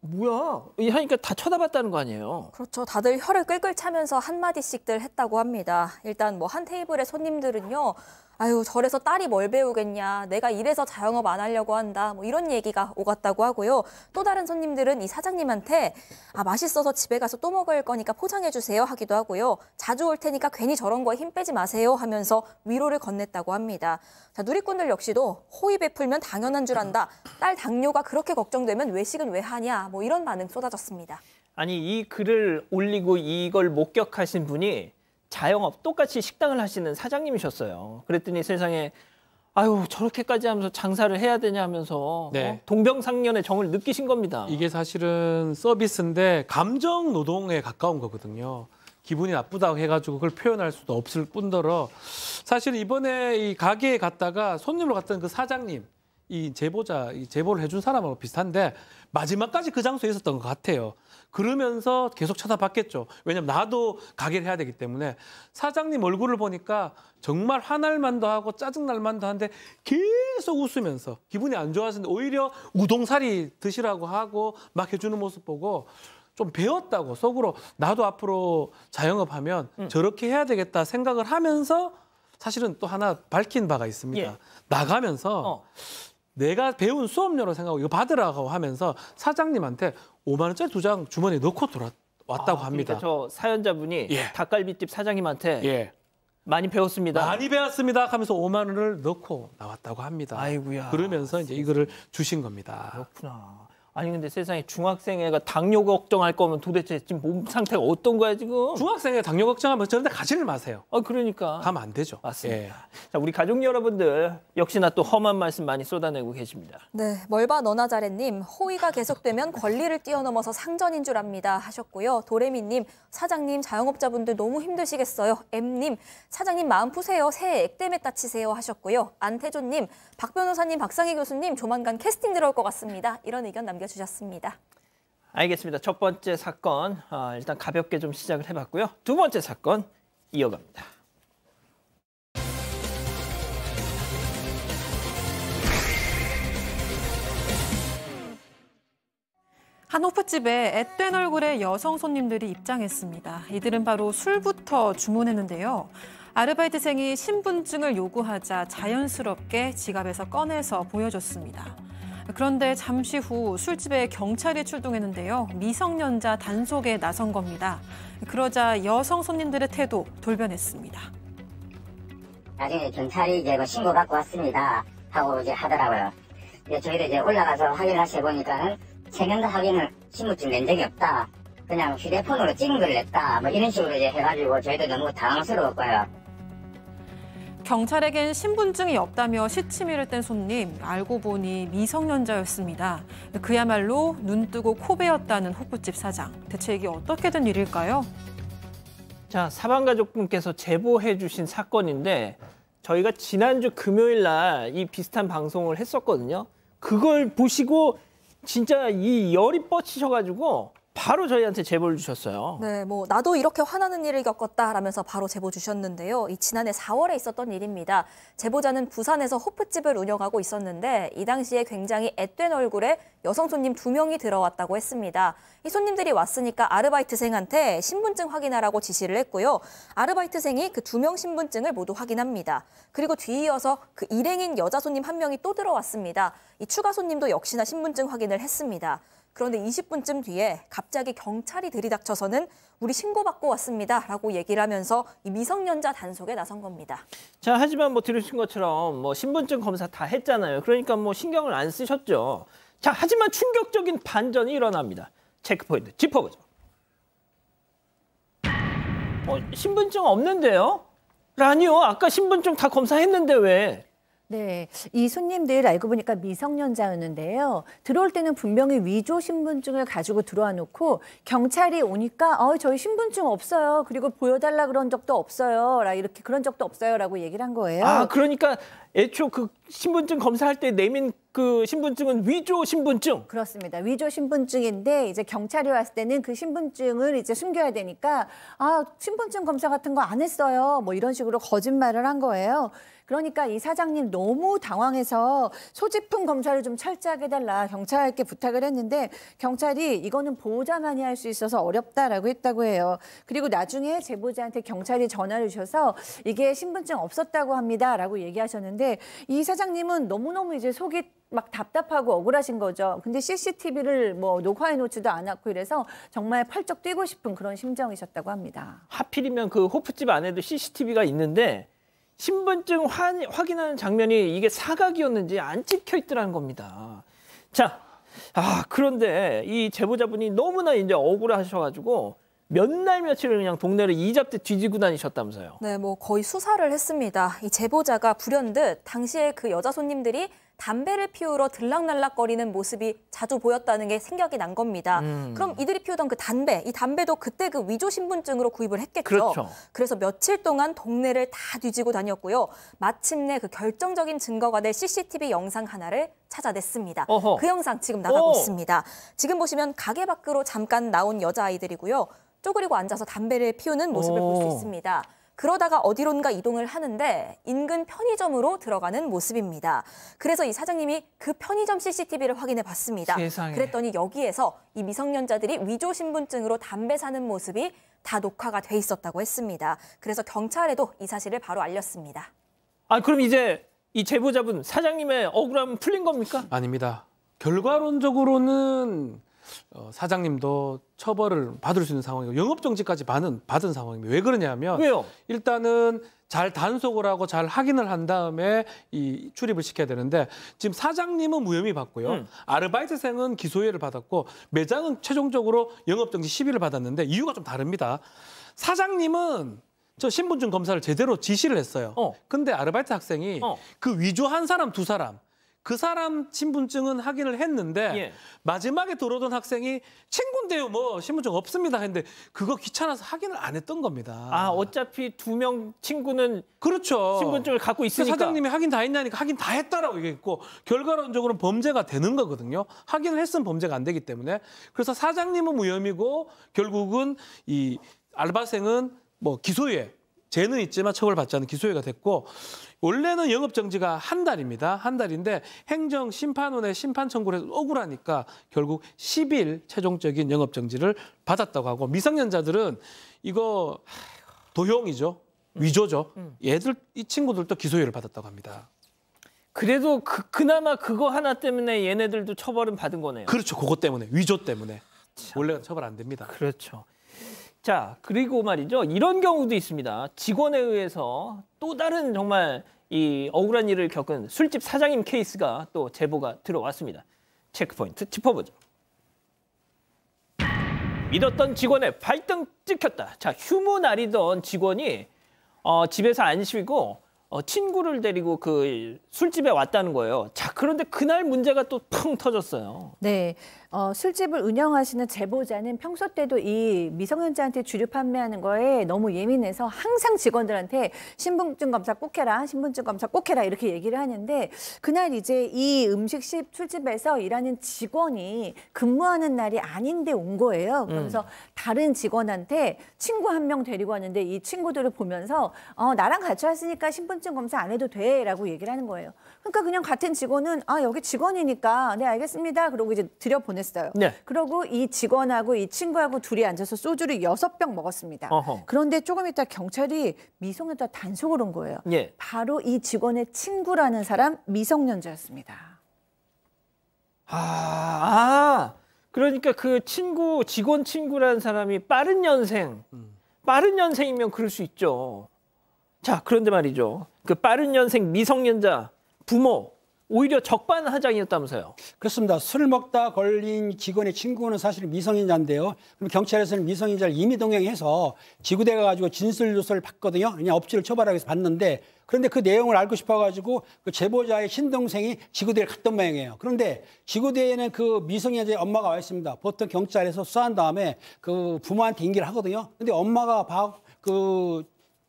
뭐야 하니까 다 쳐다봤다는 거 아니에요? 그렇죠. 다들 혀를 끌끌 차면서 한마디씩들 했다고 합니다. 일단 뭐 한 테이블의 손님들은요. 아유, 저래서 딸이 뭘 배우겠냐. 내가 이래서 자영업 안 하려고 한다. 뭐 이런 얘기가 오갔다고 하고요. 또 다른 손님들은 이 사장님한테 아, 맛있어서 집에 가서 또 먹을 거니까 포장해 주세요 하기도 하고요. 자주 올 테니까 괜히 저런 거에 힘 빼지 마세요 하면서 위로를 건넸다고 합니다. 자, 누리꾼들 역시도 호의 베풀면 당연한 줄 안다. 딸 당뇨가 그렇게 걱정되면 외식은 왜 하냐. 뭐 이런 반응 쏟아졌습니다. 아니, 이 글을 올리고 이걸 목격하신 분이 자영업 똑같이 식당을 하시는 사장님이셨어요. 그랬더니 세상에 아유 저렇게까지 하면서 장사를 해야 되냐 하면서 네. 동병상련의 정을 느끼신 겁니다. 이게 사실은 서비스인데 감정 노동에 가까운 거거든요. 기분이 나쁘다고 해가지고 그걸 표현할 수도 없을 뿐더러 사실 이번에 이 가게에 갔다가 손님으로 갔던 그 사장님, 이 제보자, 이 제보를 해준 사람하고 비슷한데 마지막까지 그 장소에 있었던 것 같아요. 그러면서 계속 쳐다봤겠죠. 왜냐면 나도 가게를 해야 되기 때문에 사장님 얼굴을 보니까 정말 화날 만도 하고 짜증날 만도 한데 계속 웃으면서 기분이 안 좋아서는데 오히려 우동사리 드시라고 하고 막 해주는 모습 보고 좀 배웠다고 속으로 나도 앞으로 자영업하면 저렇게 해야 되겠다 생각을 하면서 사실은 또 하나 밝힌 바가 있습니다. 예. 나가면서 내가 배운 수업료로 생각하고 이거 받으라고 하면서 사장님한테 5만 원짜리 2장 주머니에 넣고 왔다고 합니다. 그러니까 저 사연자분이 예. 닭갈비집 사장님한테 예. 많이 배웠습니다. 많이 배웠습니다 하면서 5만 원을 넣고 나왔다고 합니다. 아이고야. 그러면서 이제 이거를 주신 겁니다. 그렇구나. 아니 근데 세상에 중학생 애가 당뇨 걱정할 거면 도대체 지금 몸 상태가 어떤 거야 지금? 중학생에 당뇨 걱정하면 저런데 가지를 마세요. 그러니까. 가면 안 되죠. 맞습니다. 예. 자, 우리 가족 여러분들 역시나 또 험한 말씀 많이 쏟아내고 계십니다. 네, 멀바 너나자레님, 호의가 계속되면 권리를 뛰어넘어서 상전인 줄 압니다 하셨고요. 도레미님, 사장님, 자영업자분들 너무 힘드시겠어요. M님, 사장님 마음 푸세요. 새해 액땜에 따치세요 하셨고요. 안태조님, 박 변호사님, 박상희 교수님, 조만간 캐스팅 들어올 것 같습니다. 이런 의견 남겨주셨습니다. 알겠습니다. 첫 번째 사건 일단 가볍게 좀 시작을 해봤고요. 두 번째 사건 이어갑니다. 한 호프집에 앳된 얼굴의 여성 손님들이 입장했습니다. 이들은 바로 술부터 주문했는데요. 아르바이트생이 신분증을 요구하자 자연스럽게 지갑에서 꺼내서 보여줬습니다. 그런데 잠시 후 술집에 경찰이 출동했는데요. 미성년자 단속에 나선 겁니다. 그러자 여성 손님들의 태도 돌변했습니다. 나중에 경찰이 이제 뭐 신고 받고 왔습니다 하고 이제 하더라고요. 저희도 이제 올라가서 확인을 해보니까는 세 명 다 확인을 신분증 낸 적이 없다. 그냥 휴대폰으로 찍은 걸 냈다. 뭐 이런 식으로 이제 해가지고 저희도 너무 당황스러웠고요. 경찰에겐 신분증이 없다며 시치미를 뗀 손님, 알고 보니 미성년자였습니다. 그야말로 눈 뜨고 코 베었다는 호프집 사장. 대체 이게 어떻게 된 일일까요? 자, 사방가족분께서 제보해 주신 사건인데 저희가 지난주 금요일 날 이 비슷한 방송을 했었거든요. 그걸 보시고 진짜 이 열이 뻗치셔가지고 바로 저희한테 제보를 주셨어요. 네, 뭐 나도 이렇게 화나는 일을 겪었다라면서 바로 제보 주셨는데요. 이 지난해 4월에 있었던 일입니다. 제보자는 부산에서 호프집을 운영하고 있었는데 이 당시에 굉장히 앳된 얼굴에 여성 손님 2명이 들어왔다고 했습니다. 이 손님들이 왔으니까 아르바이트생한테 신분증 확인하라고 지시를 했고요. 아르바이트생이 그 2명 신분증을 모두 확인합니다. 그리고 뒤이어서 그 일행인 여자 손님 1명이 또 들어왔습니다. 이 추가 손님도 역시나 신분증 확인을 했습니다. 그런데 20분쯤 뒤에 갑자기 경찰이 들이닥쳐서는 우리 신고받고 왔습니다라고 얘기를 하면서 이 미성년자 단속에 나선 겁니다. 자, 하지만 뭐 들으신 것처럼 뭐 신분증 검사 다 했잖아요. 그러니까 뭐 신경을 안 쓰셨죠. 자, 하지만 충격적인 반전이 일어납니다. 체크포인트 짚어보죠. 신분증 없는데요? 아니요, 아까 신분증 다 검사했는데 왜? 네, 이 손님들 알고 보니까 미성년자였는데요. 들어올 때는 분명히 위조 신분증을 가지고 들어와 놓고 경찰이 오니까 저희 신분증 없어요. 그리고 보여달라 그런 적도 없어요. 이렇게 그런 적도 없어요라고 얘기를 한 거예요. 아, 그러니까 애초 그 신분증 검사할 때 내민 그 신분증은 위조 신분증. 그렇습니다. 위조 신분증인데 이제 경찰이 왔을 때는 그 신분증을 이제 숨겨야 되니까 신분증 검사 같은 거 안 했어요. 뭐 이런 식으로 거짓말을 한 거예요. 그러니까 이 사장님 너무 당황해서 소지품 검사를 좀 철저하게 해달라 경찰께 부탁을 했는데 경찰이 이거는 보호자만이 할 수 있어서 어렵다라고 했다고 해요. 그리고 나중에 제보자한테 경찰이 전화를 주셔서 이게 신분증 없었다고 합니다라고 얘기하셨는데 이 사장님은 너무너무 이제 속이 막 답답하고 억울하신 거죠. 근데 CCTV를 뭐 녹화해 놓지도 않았고 이래서 정말 펄쩍 뛰고 싶은 그런 심정이셨다고 합니다. 하필이면 그 호프집 안에도 CCTV가 있는데 신분증 확인하는 장면이 이게 사각이었는지 안 찍혀 있더라는 겁니다. 자, 그런데 이 제보자분이 너무나 이제 억울하셔가지고 몇 날 며칠을 그냥 동네를 이잡듯 뒤지고 다니셨다면서요. 네, 뭐 거의 수사를 했습니다. 이 제보자가 불현듯 당시에 그 여자 손님들이 담배를 피우러 들락날락거리는 모습이 자주 보였다는 게 생각이 난 겁니다. 그럼 이들이 피우던 그 담배, 이 담배도 그때 그 위조 신분증으로 구입을 했겠죠. 그렇죠. 그래서 며칠 동안 동네를 다 뒤지고 다녔고요. 마침내 그 결정적인 증거가 될 CCTV 영상 하나를 찾아냈습니다. 어허. 그 영상 지금 나가고 있습니다. 지금 보시면 가게 밖으로 잠깐 나온 여자아이들이고요. 쪼그리고 앉아서 담배를 피우는 모습을 볼 수 있습니다. 그러다가 어디론가 이동을 하는데 인근 편의점으로 들어가는 모습입니다. 그래서 이 사장님이 그 편의점 CCTV를 확인해 봤습니다. 세상에. 그랬더니 여기에서 이 미성년자들이 위조 신분증으로 담배 사는 모습이 다 녹화가 돼 있었다고 했습니다. 그래서 경찰에도 이 사실을 바로 알렸습니다. 그럼 이제 이 제보자분 사장님의 억울함은 풀린 겁니까? 아닙니다. 결과론적으로는 사장님도 처벌을 받을 수 있는 상황이고 영업정지까지 받은 상황입니다. 왜 그러냐면 왜요? 일단은 잘 단속을 하고 잘 확인을 한 다음에 이 출입을 시켜야 되는데 지금 사장님은 무혐의 받고요. 아르바이트생은 기소유예를 받았고 매장은 최종적으로 영업정지 10일을 받았는데 이유가 좀 다릅니다. 사장님은 저 신분증 검사를 제대로 지시를 했어요. 근데 아르바이트 학생이 그 위조한 사람 2사람 그 사람 신분증은 확인을 했는데 마지막에 들어오던 학생이 친구인데요, 뭐 신분증 없습니다 했는데 그거 귀찮아서 확인을 안 했던 겁니다. 어차피 2명 친구는 그렇죠. 신분증을 갖고 있으니까. 사장님이 확인 다 했냐니까 확인 다 했다라고 얘기했고 결과론적으로는 범죄가 되는 거거든요. 확인을 했으면 범죄가 안 되기 때문에. 그래서 사장님은 무혐의고 결국은 이 알바생은 뭐 기소유예, 죄는 있지만 처벌받지 않는 기소유예가 됐고 원래는 영업정지가 한 달입니다. 한 달인데 행정심판원에 심판 청구를 해서 억울하니까 결국 10일 최종적인 영업정지를 받았다고 하고 미성년자들은 이거 도용이죠. 위조죠. 얘들 이 친구들도 기소유예를 받았다고 합니다. 그래도 그나마 그거 하나 때문에 얘네들도 처벌은 받은 거네요. 그렇죠. 그것 때문에. 위조 때문에. 원래는 처벌 안 됩니다. 그렇죠. 자, 그리고 말이죠. 이런 경우도 있습니다. 직원에 의해서 또 다른 정말 이 억울한 일을 겪은 술집 사장님 케이스가 또 제보가 들어왔습니다. 체크포인트 짚어보죠. 믿었던 직원의 발등 찍혔다. 자, 휴무날이던 직원이 집에서 안 쉬고 친구를 데리고 그 술집에 왔다는 거예요. 자, 그런데 그날 문제가 또 펑 터졌어요. 네. 술집을 운영하시는 제보자는 평소 때도 이 미성년자한테 주류 판매하는 거에 너무 예민해서 항상 직원들한테 신분증 검사 꼭 해라, 신분증 검사 꼭 해라 이렇게 얘기를 하는데 그날 이제 이 음식집 술집에서 일하는 직원이 근무하는 날이 아닌데 온 거예요. 그러면서 다른 직원한테 친구 한 명 데리고 왔는데 이 친구들을 보면서 나랑 같이 왔으니까 신분증 검사 안 해도 돼라고 얘기를 하는 거예요. 그러니까 그냥 같은 직원은 여기 직원이니까 네 알겠습니다. 그러고 이제 들여보냈어요. 네. 그러고 이 직원하고 이 친구하고 둘이 앉아서 소주를 6병 먹었습니다. 어허. 그런데 조금 있다 경찰이 미성년자 단속을 온 거예요. 예. 바로 이 직원의 친구라는 사람 미성년자였습니다. 그러니까 그 직원 친구라는 사람이 빠른 연생이면 그럴 수 있죠. 자, 그런데 말이죠. 그 빠른 연생 미성년자 부모 오히려 적반하장이었다면서요. 그렇습니다. 술을 먹다 걸린 직원의 친구는 사실 미성년자인데요. 그럼 경찰에서는 미성년자를 임의동행해서 지구대 가가지고 진술 조서를 받거든요. 그냥 업주를 처벌하기 위해서 받는데 그런데 그 내용을 알고 싶어가지고 그 제보자의 신동생이 지구대를 갔던 모양이에요. 그런데 지구대에는 그 미성년자의 엄마가 와 있습니다. 보통 경찰에서 수사한 다음에 그 부모한테 인계를 하거든요. 근데 엄마가 그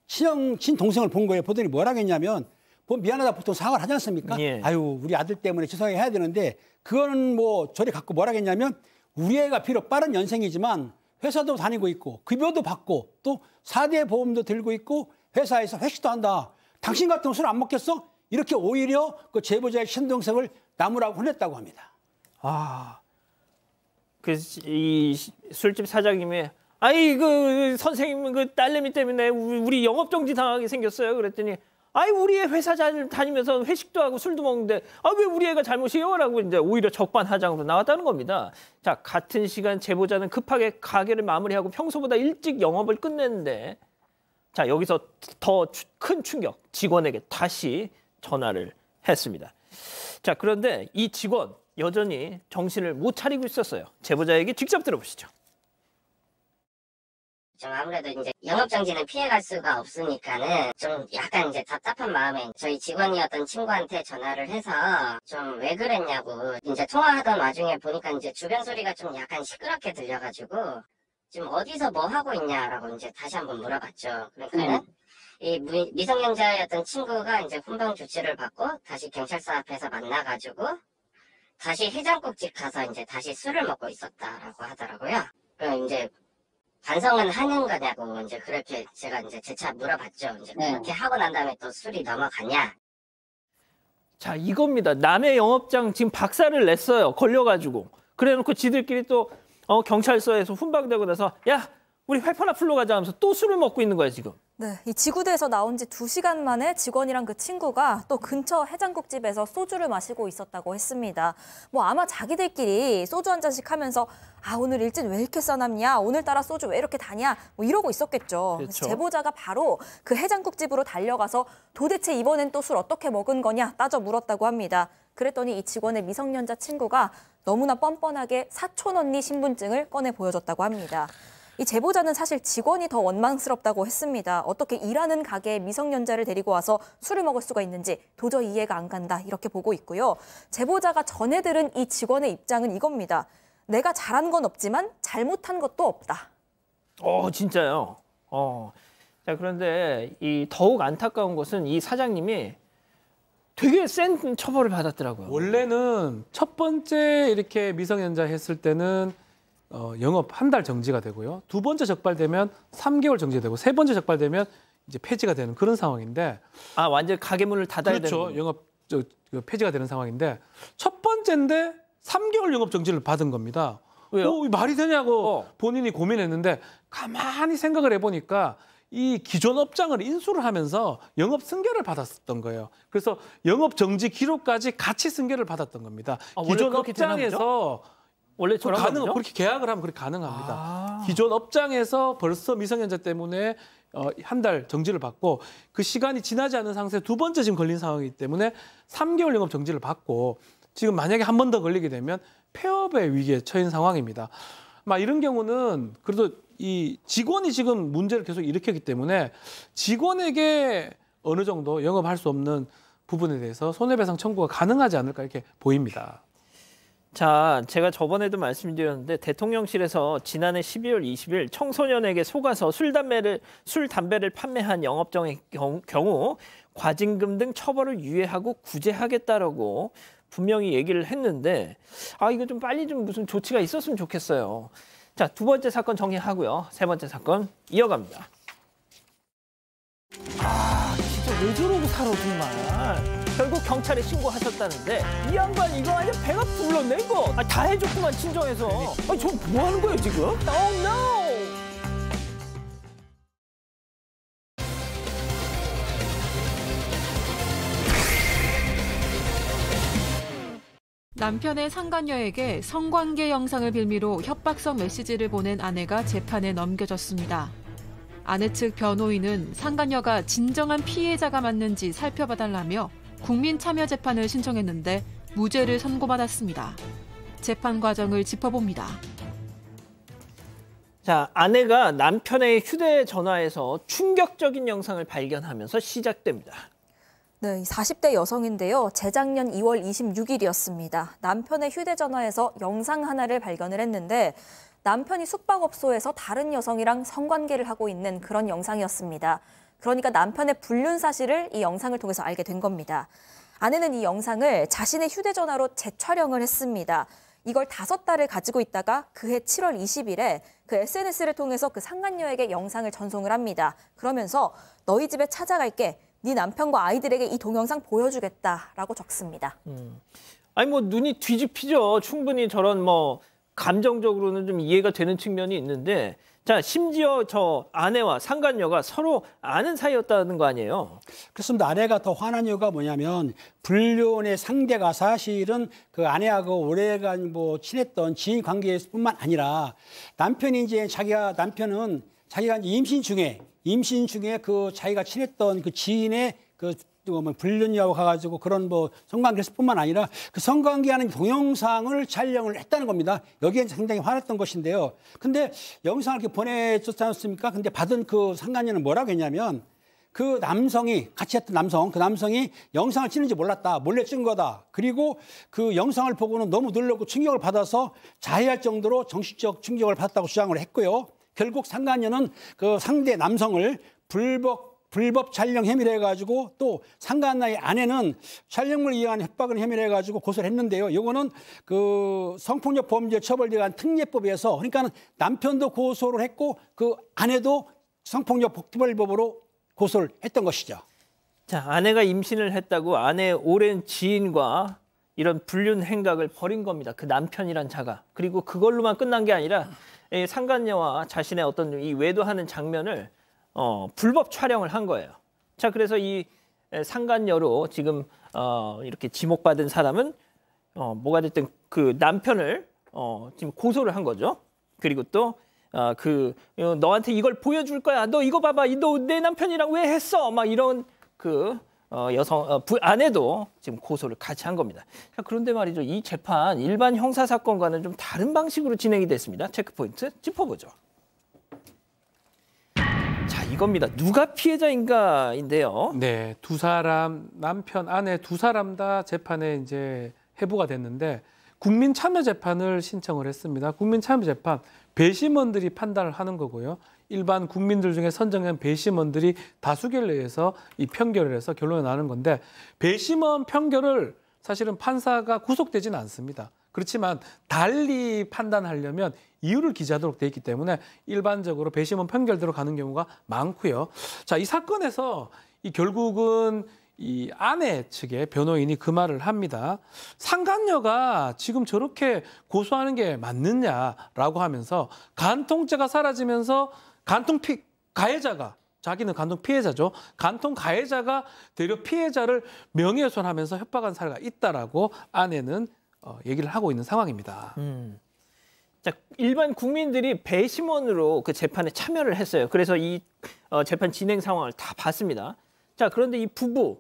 친동생을 본 거예요. 보더니 뭐라 했냐면 미안하다 보통 사과를 하지 않습니까? 예. 아유 우리 아들 때문에 죄송하게 해야 되는데 그거는 뭐 저리 갖고 뭐라 했냐면 우리 애가 비록 빠른 연생이지만 회사도 다니고 있고 급여도 받고 또 4대 보험도 들고 있고 회사에서 회식도 한다. 당신 같은 술 안 먹겠어? 이렇게 오히려 그 제보자의 신동생을 나무라고 혼냈다고 합니다. 이 술집 사장님이 그 선생님 그 딸내미 때문에 우리 영업 정지 당하게 생겼어요. 그랬더니 우리 애 회사 잘 다니면서 회식도 하고 술도 먹는데 왜 우리 애가 잘못이에요? 라고 이제 오히려 적반하장으로 나왔다는 겁니다. 자, 같은 시간 제보자는 급하게 가게를 마무리하고 평소보다 일찍 영업을 끝냈는데 자, 여기서 더 큰 충격, 직원에게 다시 전화를 했습니다. 자, 그런데 이 직원 여전히 정신을 못 차리고 있었어요. 제보자에게 직접 들어보시죠. 좀 아무래도 이제 영업정지는 피해갈 수가 없으니까는 좀 약간 이제 답답한 마음에 저희 직원이었던 친구한테 전화를 해서 좀 왜 그랬냐고 이제 통화하던 와중에 보니까 이제 주변 소리가 좀 약간 시끄럽게 들려가지고 지금 어디서 뭐 하고 있냐라고 이제 다시 한번 물어봤죠. 그러니까는 이 미성년자였던 친구가 이제 훈방 조치를 받고 다시 경찰서 앞에서 만나가지고 다시 해장국집 가서 이제 다시 술을 먹고 있었다라고 하더라고요. 그럼 이제 반성은 하는 거냐고 이제 그렇게 제가 이제 재차 물어봤죠. 이제 그렇게 하고 난 다음에 또 술이 넘어가냐. 자, 이겁니다. 남의 영업장 지금 박살을 냈어요. 걸려가지고. 그래놓고 지들끼리 또 경찰서에서 훈방되고 나서 야, 우리 회파나 풀러 가자 하면서 또 술을 먹고 있는 거야 지금. 네, 이 지구대에서 나온 지 2시간 만에 직원이랑 그 친구가 또 근처 해장국집에서 소주를 마시고 있었다고 했습니다. 뭐 아마 자기들끼리 소주 한 잔씩 하면서 오늘 일진 왜 이렇게 싸납냐? 오늘따라 소주 왜 이렇게 다냐? 뭐 이러고 있었겠죠. 그렇죠. 제보자가 바로 그 해장국집으로 달려가서 도대체 이번엔 또 술 어떻게 먹은 거냐? 따져 물었다고 합니다. 그랬더니 이 직원의 미성년자 친구가 너무나 뻔뻔하게 사촌 언니 신분증을 꺼내 보여줬다고 합니다. 이 제보자는 사실 직원이 더 원망스럽다고 했습니다. 어떻게 일하는 가게에 미성년자를 데리고 와서 술을 먹을 수가 있는지 도저히 이해가 안 간다 이렇게 보고 있고요. 제보자가 전해 들은 이 직원의 입장은 이겁니다. 내가 잘한 건 없지만 잘못한 것도 없다. 진짜요. 자, 그런데 이 더욱 안타까운 것은 이 사장님이 되게 센 처벌을 받았더라고요. 원래는 첫 번째 이렇게 미성년자 했을 때는 영업 한 달 정지가 되고요. 두 번째 적발되면 3개월 정지되고 세 번째 적발되면 이제 폐지가 되는 그런 상황인데 완전 가게 문을 닫아야 되는 그렇죠. 영업 폐지가 되는 상황인데 첫 번째인데 3개월 영업 정지를 받은 겁니다. 왜요? 말이 되냐고 본인이 고민했는데 가만히 생각을 해보니까 이 기존 업장을 인수를 하면서 영업 승계를 받았던 거예요. 그래서 영업 정지 기록까지 같이 승계를 받았던 겁니다. 기존 업장에서 원래 그렇게 계약을 하면 그렇게 가능합니다. 기존 업장에서 벌써 미성년자 때문에 한 달 정지를 받고 그 시간이 지나지 않은 상태에 두 번째 지금 걸린 상황이기 때문에 3개월 영업 정지를 받고 지금 만약에 한 번 더 걸리게 되면 폐업의 위기에 처한 상황입니다. 이런 경우는 그래도 이 직원이 지금 문제를 계속 일으켰기 때문에 직원에게 어느 정도 영업할 수 없는 부분에 대해서 손해배상 청구가 가능하지 않을까 이렇게 보입니다. 자, 제가 저번에도 말씀드렸는데 대통령실에서 지난해 12월 20일 청소년에게 속아서 술, 담배를 판매한 영업정의 경우 과징금 등 처벌을 유예하고 구제하겠다라고 분명히 얘기를 했는데 이거 좀 빨리 좀 무슨 조치가 있었으면 좋겠어요. 자, 두 번째 사건 정리하고요. 세 번째 사건 이어갑니다. 진짜 왜 저러고 살아 정말. 결국 경찰에 신고하셨다는데 이 양반 이거 아니야 배가 불렀네 이거. 다 해줬구만 친정에서. 저 뭐 하는 거예요 지금? Oh no! 남편의 상간녀에게 성관계 영상을 빌미로 협박성 메시지를 보낸 아내가 재판에 넘겨졌습니다. 아내 측 변호인은 상간녀가 진정한 피해자가 맞는지 살펴봐달라며 국민참여재판을 신청했는데 무죄를 선고받았습니다. 재판 과정을 짚어봅니다. 자, 아내가 남편의 휴대전화에서 충격적인 영상을 발견하면서 시작됩니다. 네, 40대 여성인데요. 재작년 2월 26일이었습니다. 남편의 휴대전화에서 영상 하나를 발견을 했는데 남편이 숙박업소에서 다른 여성이랑 성관계를 하고 있는 그런 영상이었습니다. 그러니까 남편의 불륜 사실을 이 영상을 통해서 알게 된 겁니다. 아내는 이 영상을 자신의 휴대전화로 재촬영을 했습니다. 이걸 5달을 가지고 있다가 그해 7월 20일에 그 SNS를 통해서 그 상간녀에게 영상을 전송을 합니다. 그러면서 너희 집에 찾아갈게. 네 남편과 아이들에게 이 동영상 보여주겠다라고 적습니다. 아니 뭐 눈이 뒤집히죠. 충분히 저런 뭐 감정적으로는 좀 이해가 되는 측면이 있는데 자, 심지어 저 아내와 상간녀가 서로 아는 사이였다는 거 아니에요? 그렇습니다. 아내가 더 화난 이유가 뭐냐면 불륜의 상대가 사실은 그 아내하고 오래간 뭐 친했던 지인 관계뿐만 아니라 남편이 이제 남편은 자기가 임신 중에 그 자기가 친했던 그 지인의 그 불륜이라고 가가지고 그런 뭐 성관계에서뿐만 아니라 그 성관계하는 동영상을 촬영을 했다는 겁니다. 여기에 상당히 화났던 것인데요. 근데 영상을 이렇게 보내줬지 않습니까? 근데 받은 그 상간녀는 뭐라고 했냐면 그 남성이 같이 했던 그 남성이 영상을 찍는지 몰랐다. 몰래 찍은 거다. 그리고 그 영상을 보고는 너무 놀라고 충격을 받아서 자해할 정도로 정신적 충격을 받았다고 주장을 했고요. 결국 상간녀는 그 상대 남성을 불법 촬영 혐의를 해가지고 또 상간녀의 아내는 촬영을 이용한 협박을 혐의를 해가지고 고소를 했는데요. 이거는 그 성폭력 범죄 처벌에 관한 특례법에서 그러니까 남편도 고소를 했고 그 아내도 성폭력 특별법으로 고소를 했던 것이죠. 자, 아내가 임신을 했다고 아내의 오랜 지인과 이런 불륜 행각을 벌인 겁니다. 그 남편이란 자가. 그리고 그걸로만 끝난 게 아니라 상간녀와 자신의 어떤 이 외도하는 장면을 불법 촬영을 한 거예요. 자, 그래서 이 상간녀로 지금 이렇게 지목받은 사람은 뭐가 됐든 그 남편을 지금 고소를 한 거죠. 그리고 또 너한테 이걸 보여줄 거야. 너 이거 봐봐. 너 내 남편이랑 왜 했어? 막 이런 그 아내도 지금 고소를 같이 한 겁니다. 자, 그런데 말이죠. 이 재판 일반 형사 사건과는 좀 다른 방식으로 진행이 됐습니다. 체크포인트 짚어보죠. 자, 이겁니다. 누가 피해자인가인데요. 네, 두 사람 남편, 아내 두 사람 다 재판에 이제 회부가 됐는데 국민참여재판을 신청을 했습니다. 국민참여재판 배심원들이 판단을 하는 거고요. 일반 국민들 중에 선정한 배심원들이 다수결에 의해서 이 편결을 해서 결론이 나는 건데 배심원 편결을 사실은 판사가 구속되지는 않습니다. 그렇지만 달리 판단하려면 이유를 기재하도록 돼 있기 때문에 일반적으로 배심원 편결대로 가는 경우가 많고요. 자, 이 사건에서 결국은 이 아내 측의 변호인이 그 말을 합니다. 상간녀가 지금 저렇게 고소하는 게 맞느냐라고 하면서 간통죄가 사라지면서 가해자가 자기는 간통 피해자죠. 간통 가해자가 되려 피해자를 명예훼손하면서 협박한 사례가 있다라고 아내는 얘기를 하고 있는 상황입니다. 자, 일반 국민들이 배심원으로 그 재판에 참여를 했어요. 그래서 이 재판 진행 상황을 다 봤습니다. 자, 그런데 이 부부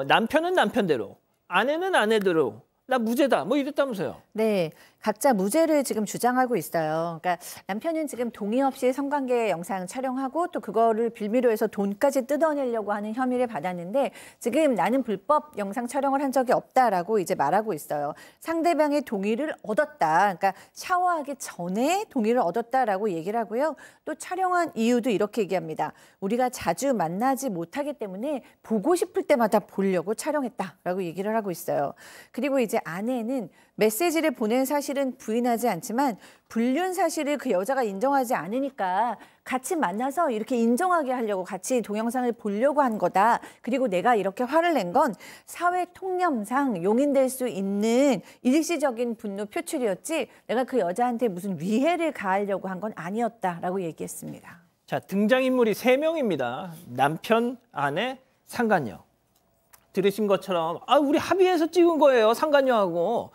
남편은 남편대로, 아내는 아내대로 나 무죄다 뭐 이랬다면서요. 네. 각자 무죄를 지금 주장하고 있어요. 그러니까 남편은 지금 동의 없이 성관계 영상 촬영하고 또 그거를 빌미로 해서 돈까지 뜯어내려고 하는 혐의를 받았는데 지금 나는 불법 영상 촬영을 한 적이 없다라고 이제 말하고 있어요. 상대방의 동의를 얻었다. 그러니까 샤워하기 전에 동의를 얻었다라고 얘기를 하고요. 또 촬영한 이유도 이렇게 얘기합니다. 우리가 자주 만나지 못하기 때문에 보고 싶을 때마다 보려고 촬영했다라고 얘기를 하고 있어요. 그리고 이제 아내는 메시지를 보낸 사실은 부인하지 않지만 불륜 사실을 그 여자가 인정하지 않으니까 같이 만나서 이렇게 인정하게 하려고 같이 동영상을 보려고 한 거다. 그리고 내가 이렇게 화를 낸 건 사회 통념상 용인될 수 있는 일시적인 분노 표출이었지 내가 그 여자한테 무슨 위해를 가하려고 한 건 아니었다라고 얘기했습니다. 자, 등장인물이 3명입니다. 남편, 아내, 상간녀. 들으신 것처럼 우리 합의해서 찍은 거예요. 상간녀하고.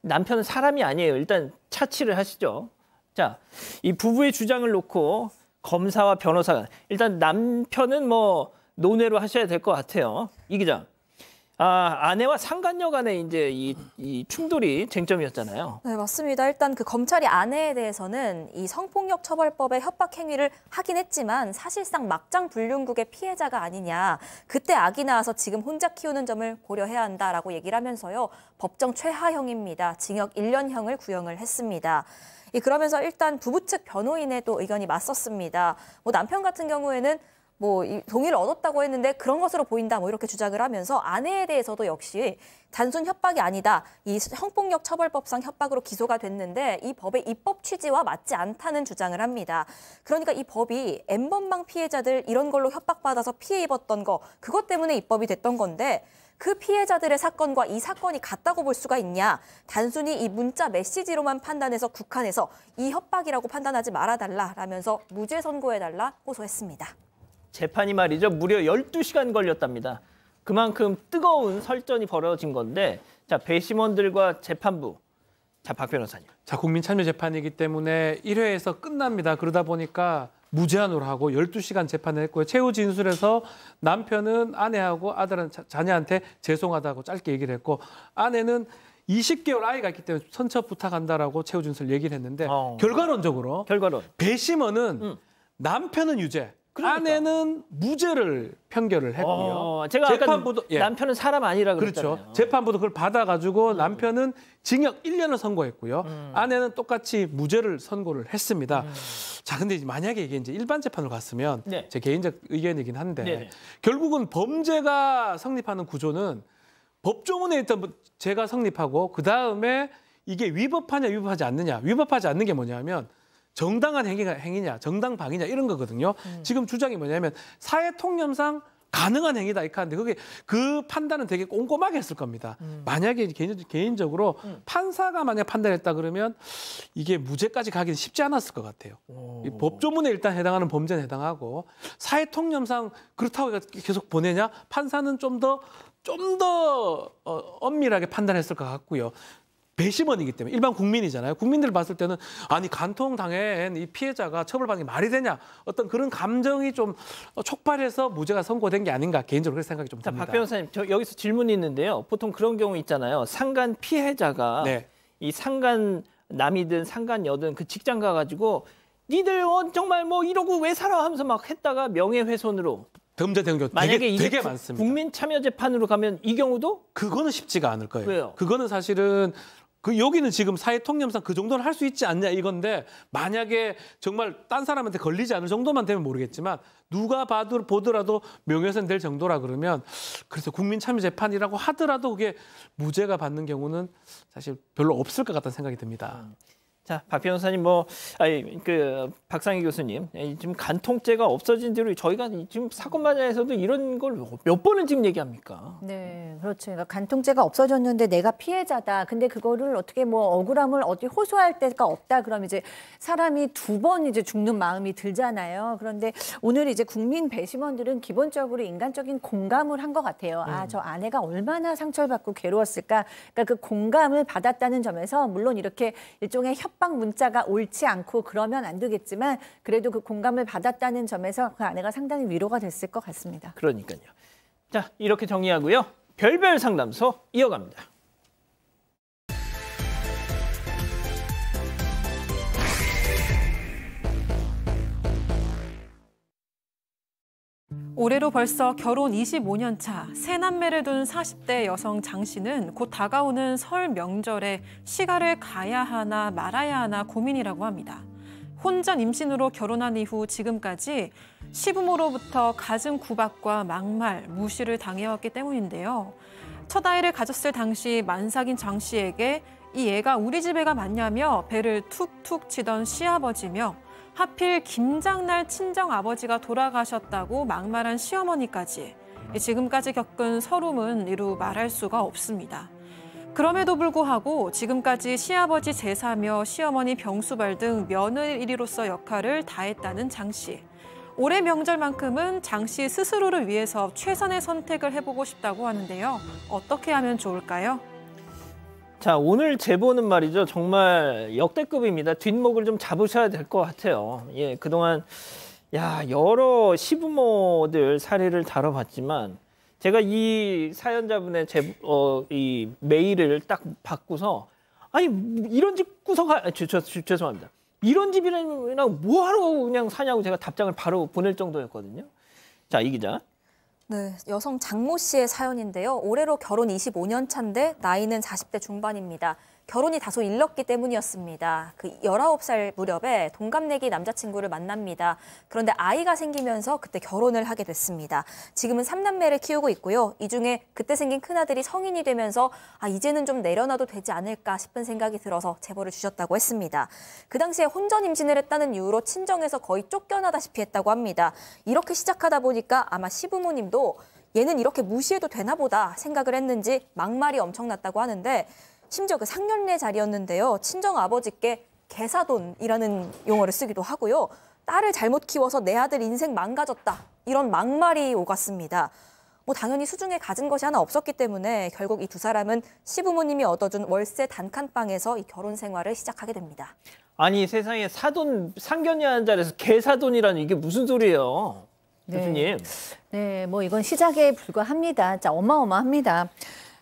남편은 사람이 아니에요. 일단 차치를 하시죠. 자, 이 부부의 주장을 놓고 검사와 변호사가 일단 남편은 뭐 논외로 하셔야 될 것 같아요. 이 기자. 아내와 상간녀 간의 이제 이 충돌이 쟁점이었잖아요. 네, 맞습니다. 일단 그 검찰이 아내에 대해서는 이 성폭력 처벌법의 협박 행위를 하긴 했지만 사실상 막장 불륜극의 피해자가 아니냐. 그때 악이 나와서 지금 혼자 키우는 점을 고려해야 한다라고 얘기를 하면서요. 법정 최하형입니다. 징역 1년형을 구형을 했습니다. 그러면서 일단 부부 측 변호인의 또 의견이 맞섰습니다. 뭐 남편 같은 경우에는 이 동의를 얻었다고 했는데 그런 것으로 보인다 이렇게 주장을 하면서 아내에 대해서도 역시 단순 협박이 아니다. 이 성폭력 처벌법상 협박으로 기소가 됐는데 이 법의 입법 취지와 맞지 않다는 주장을 합니다. 그러니까 이 법이 N번방 피해자들 이런 걸로 협박받아서 피해 입었던 거 그것 때문에 입법이 됐던 건데 그 피해자들의 사건과 이 사건이 같다고 볼 수가 있냐. 단순히 이 문자 메시지로만 판단해서 국한해서 이 협박이라고 판단하지 말아달라라면서 무죄 선고해달라 호소했습니다. 재판이 말이죠. 무려 12시간 걸렸답니다. 그만큼 뜨거운 설전이 벌어진 건데 자, 배심원들과 재판부. 자, 박 변호사님. 자, 국민참여재판이기 때문에 1회에서 끝납니다. 그러다 보니까 무제한으로 하고 12시간 재판을 했고요. 최후 진술에서 남편은 아내하고 아들은 자녀한테 죄송하다고 짧게 얘기를 했고 아내는 20개월 아이가 있기 때문에 선처 부탁한다라고 최후 진술 얘기를 했는데 결과론적으로 배심원은 남편은 유죄. 그러니까. 아내는 무죄를 판결을 했고요. 제가 재판부도 남편은 사람 아니라 그랬잖아요. 그렇죠. 재판부도 그걸 받아가지고 남편은 징역 1년을 선고했고요. 아내는 똑같이 무죄를 선고를 했습니다. 자, 근데 만약에 이게 이제 일반 재판으로 갔으면 제 개인적 의견이긴 한데 결국은 범죄가 성립하는 구조는 법조문에 일단 죄가 성립하고 그 다음에 이게 위법하냐 위법하지 않느냐. 위법하지 않는 게 뭐냐면 정당한 행위냐, 정당방위냐 이런 거거든요. 지금 주장이 뭐냐면 사회통념상 가능한 행위다 이렇게 하는데 그게 그 판단은 되게 꼼꼼하게 했을 겁니다. 만약에 개인적으로 판사가 만약 판단했다 그러면 이게 무죄까지 가기는 쉽지 않았을 것 같아요. 이 법조문에 일단 해당하는 범죄는 해당하고 사회통념상 그렇다고 계속 보내냐? 판사는 좀 더 엄밀하게 판단했을 것 같고요. 배심원이기 때문에 일반 국민이잖아요. 국민들 봤을 때는 아니 간통당한 이 피해자가 처벌받는 게 말이 되냐 어떤 그런 감정이 좀 촉발해서 무죄가 선고된 게 아닌가 개인적으로 그렇게 생각이 좀 듭니다. 박 변호사님, 저 여기서 질문이 있는데요. 보통 그런 경우 있잖아요. 상간 피해자가 이 상간 남이든 상간 여든 그 직장 가가지고 니들 정말 뭐 이러고 왜 살아 하면서 막 했다가 명예훼손으로 범죄된 경우 만약에 되게 많습니다. 국민참여재판으로 가면 이 경우도? 그거는 쉽지가 않을 거예요. 왜요? 그거는 사실은 여기는 지금 사회통념상 그 정도는 할 수 있지 않냐 이건데 만약에 정말 딴 사람한테 걸리지 않을 정도만 되면 모르겠지만 누가 보더라도 명예훼손 될 정도라 그러면 그래서 국민참여재판이라고 하더라도 그게 무죄가 받는 경우는 사실 별로 없을 것 같다는 생각이 듭니다. 자, 박 변호사님, 박상희 교수님, 지금 간통죄가 없어진 뒤로 저희가 지금 사건 마저에서도 이런 걸 몇 번을 지금 얘기합니까? 네, 그렇죠. 그러니까 간통죄가 없어졌는데 내가 피해자다. 근데 그거를 어떻게 억울함을 어디 호소할 데가 없다. 그럼 이제 사람이 2번 이제 죽는 마음이 들잖아요. 그런데 오늘 이제 국민 배심원들은 기본적으로 인간적인 공감을 한 것 같아요. 저 아내가 얼마나 상처를 받고 괴로웠을까. 그러니까 그 공감을 받았다는 점에서 물론 이렇게 일종의 협박 문자가 옳지 않고 그러면 안 되겠지만 그래도 그 공감을 받았다는 점에서 그 아내가 상당히 위로가 됐을 것 같습니다. 그러니까요. 자, 이렇게 정리하고요. 별별 상담소 이어갑니다. 올해로 벌써 결혼 25년 차 세 남매를 둔 40대 여성 장 씨는 곧 다가오는 설 명절에 시가를 가야 하나 말아야 하나 고민이라고 합니다. 혼전 임신으로 결혼한 이후 지금까지 시부모로부터 갖은 구박과 막말, 무시를 당해왔기 때문인데요. 첫 아이를 가졌을 당시 만삭인 장 씨에게 이 애가 우리 집 애가 맞냐며 배를 툭툭 치던 시아버지며 하필 김장날 친정아버지가 돌아가셨다고 막말한 시어머니까지 지금까지 겪은 서름은 이루 말할 수가 없습니다. 그럼에도 불구하고 지금까지 시아버지 제사며 시어머니 병수발 등 며느리로서 역할을 다했다는 장 씨. 올해 명절만큼은 장 씨 스스로를 위해서 최선의 선택을 해보고 싶다고 하는데요. 어떻게 하면 좋을까요? 자, 오늘 제보는 말이죠. 정말 역대급입니다. 뒷목을 좀 잡으셔야 될 것 같아요. 예, 그동안 여러 시부모들 사례를 다뤄봤지만 제가 이 사연자분의 이 메일을 딱 받고서 아니 이런 집 구석아 죄송합니다. 이런 집이랑 뭐하러 그냥 사냐고 제가 답장을 바로 보낼 정도였거든요. 자, 이 기자. 네, 여성 장모 씨의 사연인데요. 올해로 결혼 25년 차인데 나이는 40대 중반입니다. 결혼이 다소 일렀기 때문이었습니다. 그 19살 무렵에 동갑내기 남자친구를 만납니다. 그런데 아이가 생기면서 그때 결혼을 하게 됐습니다. 지금은 3남매를 키우고 있고요. 이 중에 그때 생긴 큰아들이 성인이 되면서 이제는 좀 내려놔도 되지 않을까 싶은 생각이 들어서 제보를 주셨다고 했습니다. 그 당시에 혼전 임신을 했다는 이유로 친정에서 거의 쫓겨나다시피 했다고 합니다. 이렇게 시작하다 보니까 아마 시부모님도 얘는 이렇게 무시해도 되나 보다 생각을 했는지 막말이 엄청났다고 하는데 심지어 그 상견례 자리였는데요. 친정아버지께 개사돈이라는 용어를 쓰기도 하고요. 딸을 잘못 키워서 내 아들 인생 망가졌다. 이런 막말이 오갔습니다. 당연히 수중에 가진 것이 하나 없었기 때문에 결국 이 두 사람은 시부모님이 얻어준 월세 단칸방에서 이 결혼 생활을 시작하게 됩니다. 아니 세상에 사돈 상견례하는 자리에서 개사돈이라니 이게 무슨 소리예요? 교수님. 네, 이건 시작에 불과합니다. 진짜 어마어마합니다.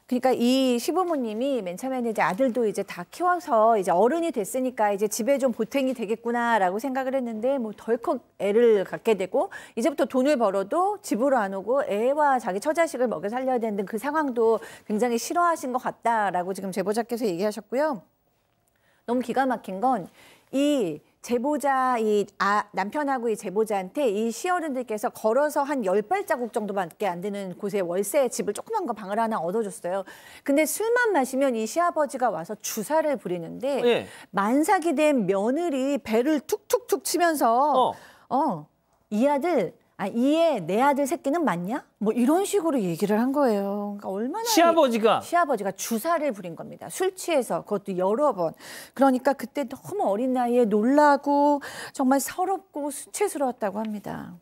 그러니까 이 시부모님이 맨 처음에는 이제 아들도 이제 다 키워서 이제 어른이 됐으니까 이제 집에 좀 보탬이 되겠구나라고 생각을 했는데 덜컥 애를 갖게 되고 이제부터 돈을 벌어도 집으로 안 오고 애와 자기 처자식을 먹여 살려야 되는 그 상황도 굉장히 싫어하신 것 같다라고 지금 제보자께서 얘기하셨고요. 너무 기가 막힌 건 이 제보자, 남편하고 이 제보자한테 이 시어른들께서 걸어서 한 10발자국 정도밖에 안 되는 곳에 월세 집을 조그만 거 방을 하나 얻어줬어요. 근데 술만 마시면 이 시아버지가 와서 주사를 부리는데 만삭이 된 며느리 배를 툭툭툭 치면서 이 아들, 이애 내 아들 새끼는 맞냐? 이런 식으로 얘기를 한 거예요. 그러니까 얼마나 시아버지가 주사를 부린 겁니다. 술 취해서 그것도 여러 번. 그러니까 그때 너무 어린 나이에 놀라고 정말 서럽고 수치스러웠다고 합니다.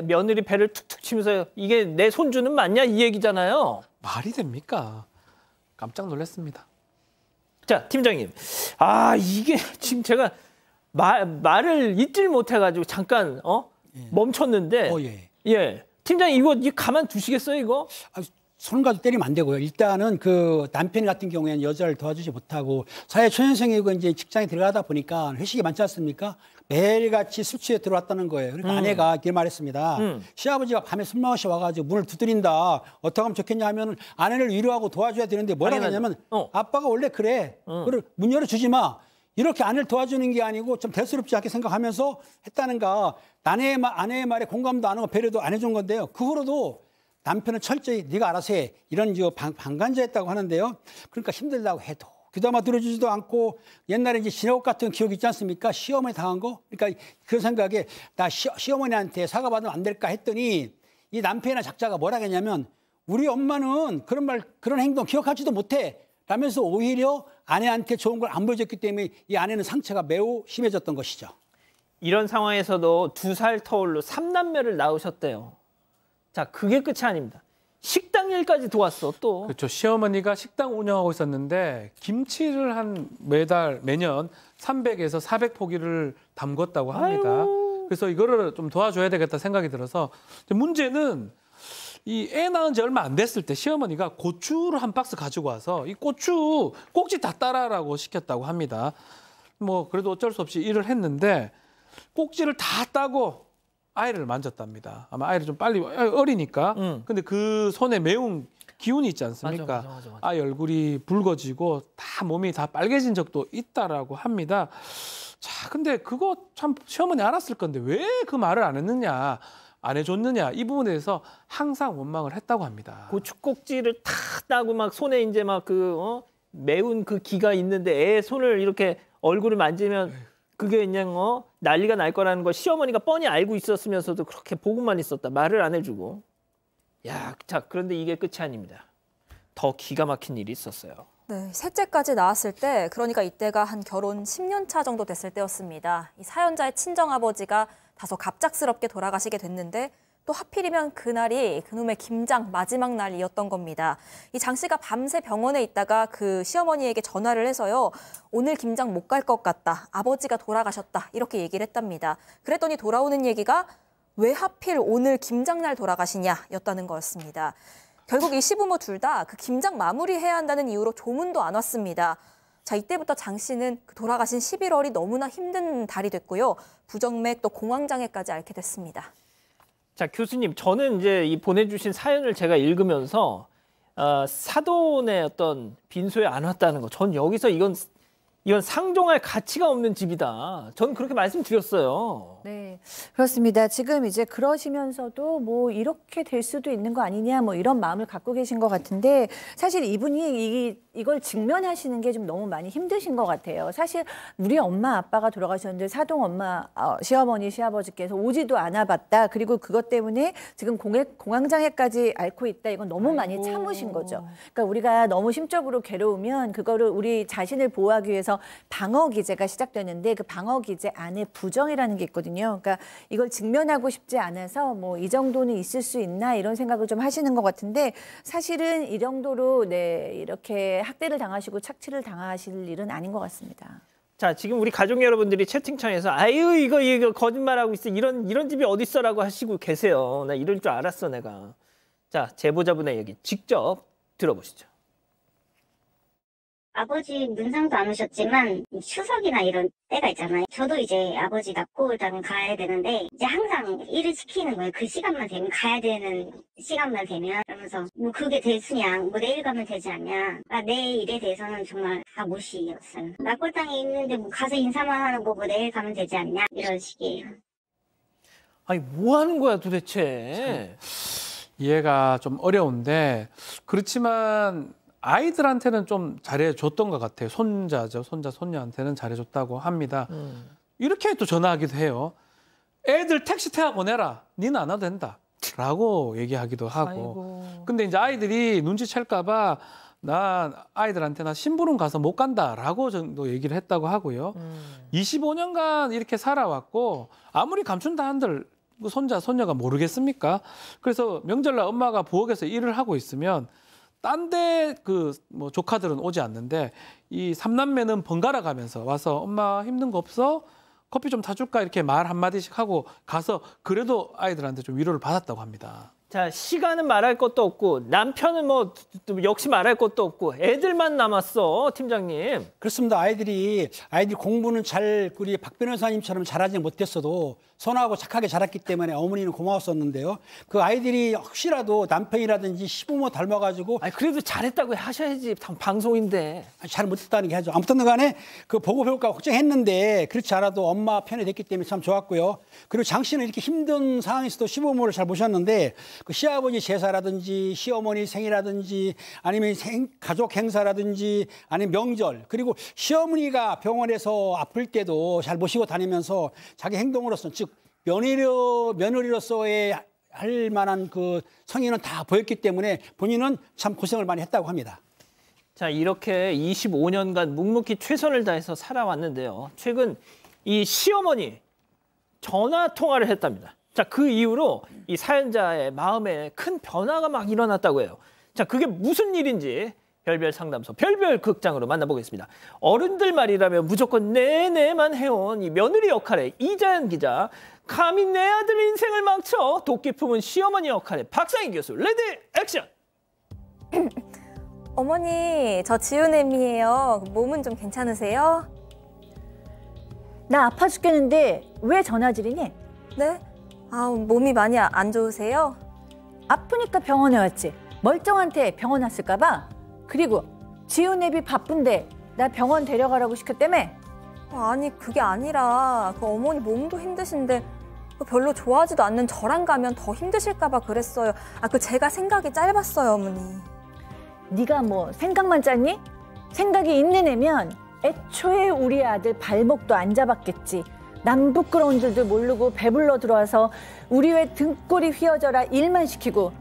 며느리 배를 툭툭 치면서 이게 내 손주는 맞냐 이 얘기잖아요. 말이 됩니까? 깜짝 놀랐습니다. 자, 팀장님. 이게 지금 제가 말을 잊질 못해가지고 잠깐 멈췄는데 팀장님 이거 가만두시겠어요 이거? 손 가지고 때리면 안 되고요. 일단은 그 남편 같은 경우에는 여자를 도와주지 못하고 사회 초년생이고 이제 직장에 들어가다 보니까 회식이 많지 않습니까? 매일같이 술 취해 들어왔다는 거예요. 그러니까 아내가 이렇게 말했습니다. 시아버지가 밤에 술 마시 와가지고 문을 두드린다. 어떻게 하면 좋겠냐 하면 아내를 위로하고 도와줘야 되는데 뭐라고 하냐면 아빠가 원래 그래. 문 열어주지 마. 이렇게 아내를 도와주는 게 아니고 좀 대수롭지 않게 생각하면서 했다는가. 아내의 말에 공감도 안 하고 배려도 안 해준 건데요. 그 후로도 남편은 철저히 네가 알아서 해. 이런 방관자였다고 하는데요. 그러니까 힘들다고 해도 귀담아 들어주지도 않고 옛날에 이제 진해옥 같은 기억 있지 않습니까? 시어머니 당한 거. 그러니까 그 생각에 나 시어머니한테 사과받으면 안 될까 했더니 이 남편이나 작자가 뭐라 했냐면 우리 엄마는 그런 행동 기억하지도 못해. 라면서 오히려 아내한테 좋은 걸 안 보여줬기 때문에 이 아내는 상처가 매우 심해졌던 것이죠. 이런 상황에서도 2살 터울로 3남매를 낳으셨대요. 자, 그게 끝이 아닙니다. 식당 일까지 도왔어, 또. 그렇죠. 시어머니가 식당 운영하고 있었는데 김치를 매년 300에서 400포기를 담궜다고 합니다. 그래서 이거를 좀 도와줘야 되겠다 생각이 들어서 문제는 이 애 낳은 지 얼마 안 됐을 때 시어머니가 고추를 한 박스 가지고 와서 이 고추 꼭지 다 따라라고 시켰다고 합니다. 그래도 어쩔 수 없이 일을 했는데 꼭지를 다 따고 아이를 만졌답니다. 아마 아이를 좀 빨리 어리니까. 근데 그 손에 매운 기운이 있지 않습니까? 맞아. 아이 얼굴이 붉어지고 다 몸이 다 빨개진 적도 있다라고 합니다. 자, 근데 그거 참 시어머니 알았을 건데 왜 그 말을 안 했느냐, 안 해줬느냐, 이 부분에 대해서 항상 원망을 했다고 합니다. 고추꼭지를 탁 따고 막 손에 이제 막 매운 그 기가 있는데 애 손을 이렇게 얼굴을 만지면 그게 그냥 난리가 날 거라는 거 시어머니가 뻔히 알고 있었으면서도 그렇게 보고만 있었다. 말을 안 해주고. 야, 자, 그런데 이게 끝이 아닙니다. 더 기가 막힌 일이 있었어요. 네, 셋째까지 낳았을 때, 그러니까 이때가 한 결혼 10년 차 정도 됐을 때였습니다. 이 사연자의 친정아버지가 다소 갑작스럽게 돌아가시게 됐는데 또 하필이면 그날이 그놈의 김장 마지막 날이었던 겁니다. 이 장 씨가 밤새 병원에 있다가 그 시어머니에게 전화를 해서요. 오늘 김장 못 갈 것 같다. 아버지가 돌아가셨다. 이렇게 얘기를 했답니다. 그랬더니 돌아오는 얘기가 왜 하필 오늘 김장날 돌아가시냐였다는 거였습니다. 결국 이 시부모 둘 다 그 김장 마무리해야 한다는 이유로 조문도 안 왔습니다. 자, 이때부터 장 씨는 그 돌아가신 11월이 너무나 힘든 달이 됐고요. 부정맥 또 공황장애까지 앓게 됐습니다. 자, 교수님, 저는 이제 이 보내주신 사연을 제가 읽으면서 사돈의 어떤 빈소에 안 왔다는 거, 전 여기서 이건 상종할 가치가 없는 집이다. 전 그렇게 말씀드렸어요. 네, 그렇습니다. 지금 이제 그러시면서도 뭐 이렇게 될 수도 있는 거 아니냐, 뭐 이런 마음을 갖고 계신 것 같은데 사실 이분이 이걸 직면하시는 게 좀 너무 많이 힘드신 것 같아요. 사실 우리 엄마 아빠가 돌아가셨는데 사동 엄마, 시어머니, 시아버지께서 오지도 않아 봤다. 그리고 그것 때문에 지금 공황장애까지 앓고 있다. 이건 너무 많이 참으신 거죠. 그러니까 우리가 너무 심적으로 괴로우면 그거를 우리 자신을 보호하기 위해서 방어 기제가 시작되는데 그 방어 기제 안에 부정이라는 게 있거든요. 그러니까 이걸 직면하고 싶지 않아서 뭐 이 정도는 있을 수 있나 이런 생각을 좀 하시는 것 같은데 사실은 이 정도로 이렇게 학대를 당하시고 착취를 당하실 일은 아닌 것 같습니다. 자, 지금 우리 가족 여러분들이 채팅창에서 아유 이거 거짓말하고 있어. 이런 집이 어디 있어라고 하시고 계세요. 나 이럴 줄 알았어 내가. 자, 제보자분의 얘기 직접 들어보시죠. 아버지 문상도 안 오셨지만 추석이나 이런 때가 있잖아요. 저도 이제 아버지 납고 일단 가야 되는데 이제 항상 일을 시키는 거예요. 그 시간만 되면 가야 되는 시간만 되면 그러면서 뭐 그게 대수냐, 뭐 내일 가면 되지 않냐. 내 일에 대해서는 정말 다 무시였어요. 납골당에 있는데 뭐 가서 인사만 하는 거고 내일 가면 되지 않냐 이런 식이에요. 아니 뭐 하는 거야 도대체. 이해가 좀 어려운데 그렇지만 아이들한테는 좀 잘해줬던 것 같아요. 손자죠. 손자, 손녀한테는 잘해줬다고 합니다. 이렇게 또 전화하기도 해요. 애들 택시 태워 보내라. 니는 안 와도 된다. 라고 얘기하기도 하고. 아이고. 근데 이제 아이들이 눈치챌까 봐 나 아이들한테 나 심부름 가서 못 간다. 라고 정도 얘기를 했다고 하고요. 25년간 이렇게 살아왔고 아무리 감춘다 한들 손자, 손녀가 모르겠습니까? 그래서 명절날 엄마가 부엌에서 일을 하고 있으면 딴 데 뭐 조카들은 오지 않는데 이 삼남매는 번갈아 가면서 와서 엄마 힘든 거 없어? 커피 좀 타줄까? 이렇게 말 한마디씩 하고 가서 그래도 아이들한테 좀 위로를 받았다고 합니다. 자, 시간은 말할 것도 없고 남편은 뭐 역시 말할 것도 없고 애들만 남았어, 팀장님. 그렇습니다. 아이들이 공부는 잘 우리 박 변호사님처럼 잘하지 못했어도 선하고 착하게 자랐기 때문에 어머니는 고마웠었는데요. 그 아이들이 혹시라도 남편이라든지 시부모 닮아가지고 그래도 잘했다고 하셔야지. 방송인데. 잘 못했다는 게 하죠. 아무튼 간에 그 보고 배울까 걱정했는데 그렇지 않아도 엄마 편이 됐기 때문에 참 좋았고요. 그리고 장 씨는 이렇게 힘든 상황에서도 시부모를 잘 모셨는데 그 시아버지 제사라든지 시어머니 생이라든지 아니면 가족 행사라든지 아니면 명절 그리고 시어머니가 병원에서 아플 때도 잘 모시고 다니면서 자기 행동으로서 즉 며느리로서의 할 만한 그 성의는 다 보였기 때문에 본인은 참 고생을 많이 했다고 합니다. 자, 이렇게 25년간 묵묵히 최선을 다해서 살아왔는데요. 최근 이 시어머니 전화 통화를 했답니다. 자, 그 이후로 이 사연자의 마음에 큰 변화가 막 일어났다고 해요. 자, 그게 무슨 일인지 별별 상담소, 별별 극장으로 만나보겠습니다. 어른들 말이라면 무조건 네네만 해온 이 며느리 역할의 이자연 기자, 감히 내 아들 인생을 망쳐 도끼 품은 시어머니 역할의 박상희 교수, 레디 액션! 어머니, 저 지은애미예요. 몸은 좀 괜찮으세요? 나 아파 죽겠는데 왜 전화질이니? 네? 아, 몸이 많이 안 좋으세요? 아프니까 병원에 왔지. 멀쩡한테 병원 왔을까 봐. 그리고 지훈 애비 바쁜데 나 병원 데려가라고 시켰다며? 아니, 그게 아니라 그 어머니 몸도 힘드신데 별로 좋아하지도 않는 저랑 가면 더 힘드실까 봐 그랬어요. 제가 생각이 짧았어요, 어머니. 네가 뭐 생각만 짧니? 생각이 있는 애면 애초에 우리 아들 발목도 안 잡았겠지. 남 부끄러운 줄도 모르고 배불러 들어와서 우리 왜 등골이 휘어져라 일만 시키고.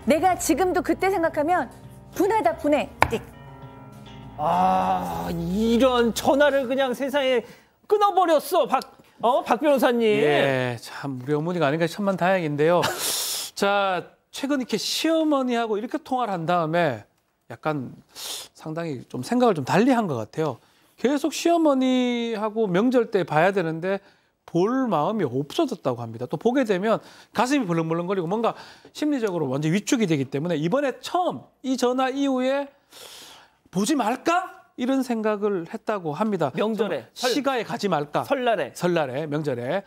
내가 지금도 그때 생각하면 분하다 분해. 이런 전화를 그냥 세상에 끊어버렸어, 박 변호사님. 예, 참 우리 어머니가 아닌가 천만 다행인데요. 자, 최근 이렇게 시어머니하고 이렇게 통화를 한 다음에 약간 상당히 좀 생각을 좀 달리 한 것 같아요. 계속 시어머니하고 명절 때 봐야 되는데 볼 마음이 없어졌다고 합니다. 또 보게 되면 가슴이 벌렁벌렁거리고 뭔가 심리적으로 완전 위축이 되기 때문에 이번에 처음 이 전화 이후에 보지 말까? 이런 생각을 했다고 합니다. 명절에. 시가에 가지 말까? 설날에, 명절에.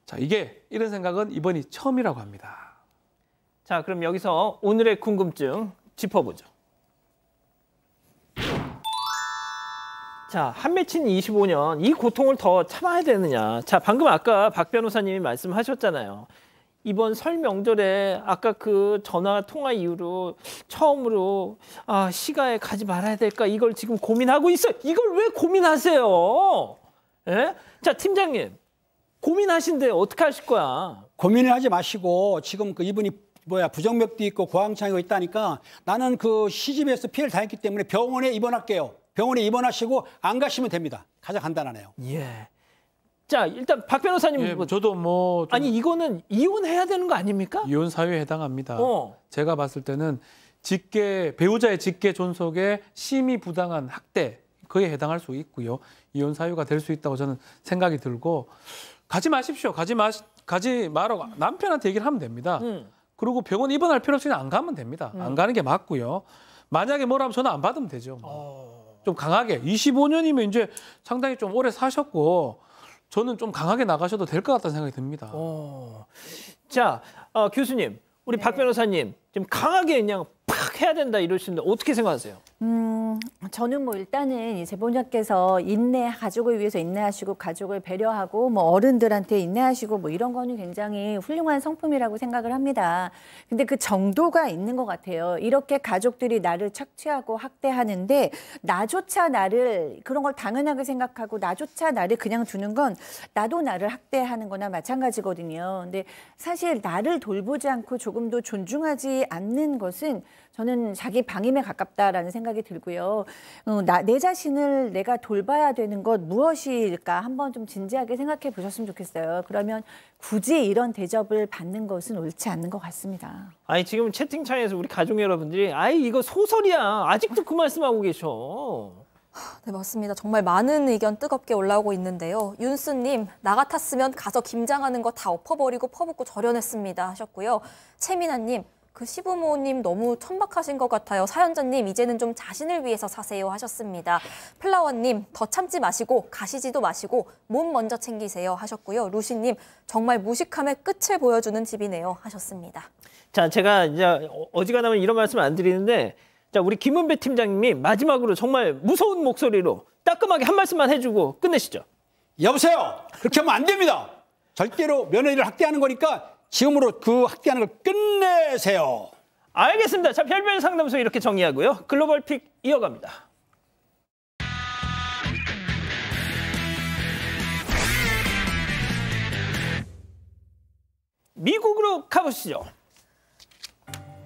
자, 이게 이런 생각은 이번이 처음이라고 합니다. 자, 그럼 여기서 오늘의 궁금증 짚어보죠. 자, 한 맺힌 25년, 이 고통을 더 참아야 되느냐. 자, 방금 아까 박 변호사님이 말씀하셨잖아요. 이번 설 명절에 아까 그 전화 통화 이후로 처음으로 시가에 가지 말아야 될까 이걸 지금 고민하고 있어요. 이걸 왜 고민하세요? 예? 자, 팀장님 고민하신데 어떻게 하실 거야? 고민을 하지 마시고 지금 그 이분이 부정맥도 있고 고황장애가 있다니까 나는 그 시집에서 피해를 당했기 때문에 병원에 입원할게요. 병원에 입원하시고 안 가시면 됩니다. 가장 간단하네요. 예. 자, 일단 박 변호사님. 예, 저도 아니, 이거는 이혼해야 되는 거 아닙니까? 이혼 사유에 해당합니다. 제가 봤을 때는 배우자의 직계 존속에 심히 부당한 학대, 그에 해당할 수 있고요. 이혼 사유가 될 수 있다고 저는 생각이 들고, 가지 마십시오. 가지 말라고 남편한테 얘기를 하면 됩니다. 그리고 병원 입원할 필요 없이 안 가면 됩니다. 안 가는 게 맞고요. 만약에 뭐라면 전화 안 받으면 되죠. 좀 강하게. 25년이면 이제 상당히 좀 오래 사셨고, 저는 좀 강하게 나가셔도 될 것 같다는 생각이 듭니다. 자, 교수님, 우리 박 변호사님 지금 강하게 그냥 팍 해야 된다 이러시는데 어떻게 생각하세요? 저는 일단은 제보자께서 가족을 위해서 인내하시고 가족을 배려하고 어른들한테 인내하시고 이런 거는 굉장히 훌륭한 성품이라고 생각을 합니다. 근데 그 정도가 있는 것 같아요. 이렇게 가족들이 나를 착취하고 학대하는데 나조차 나를 그런 걸 당연하게 생각하고 나조차 나를 그냥 두는 건 나도 나를 학대하는 거나 마찬가지거든요. 근데 사실 나를 돌보지 않고 조금도 존중하지 않는 것은 저는 자기 방임에 가깝다라는 생각이 들고요. 내 자신을 내가 돌봐야 되는 것 무엇일까 한번 좀 진지하게 생각해 보셨으면 좋겠어요. 그러면 굳이 이런 대접을 받는 것은 옳지 않는 것 같습니다. 아니, 지금 채팅창에서 우리 가족 여러분들이 이거 소설이야. 아직도 그 말씀하고 계셔. 네, 맞습니다. 정말 많은 의견 뜨겁게 올라오고 있는데요. 윤수님, 나 같았으면 가서 김장하는 거 다 엎어버리고 퍼붓고 절연했습니다 하셨고요. 채민아님, 그 시부모님 너무 천박하신 것 같아요. 사연자님, 이제는 좀 자신을 위해서 사세요 하셨습니다. 플라워님, 더 참지 마시고 가시지도 마시고 몸 먼저 챙기세요 하셨고요. 루시님, 정말 무식함의 끝을 보여주는 집이네요 하셨습니다. 자, 제가 이제 어지간하면 이런 말씀 안 드리는데, 자, 우리 김은배 팀장님이 마지막으로 정말 무서운 목소리로 따끔하게 한 말씀만 해주고 끝내시죠. 여보세요. 그렇게 하면 안 됩니다. 절대로 며느리를 학대하는 거니까 지금으로 그 학대하는 걸 끝내세요. 알겠습니다. 자, 별별 상담소 이렇게 정리하고요. 글로벌 픽 이어갑니다. 미국으로 가보시죠.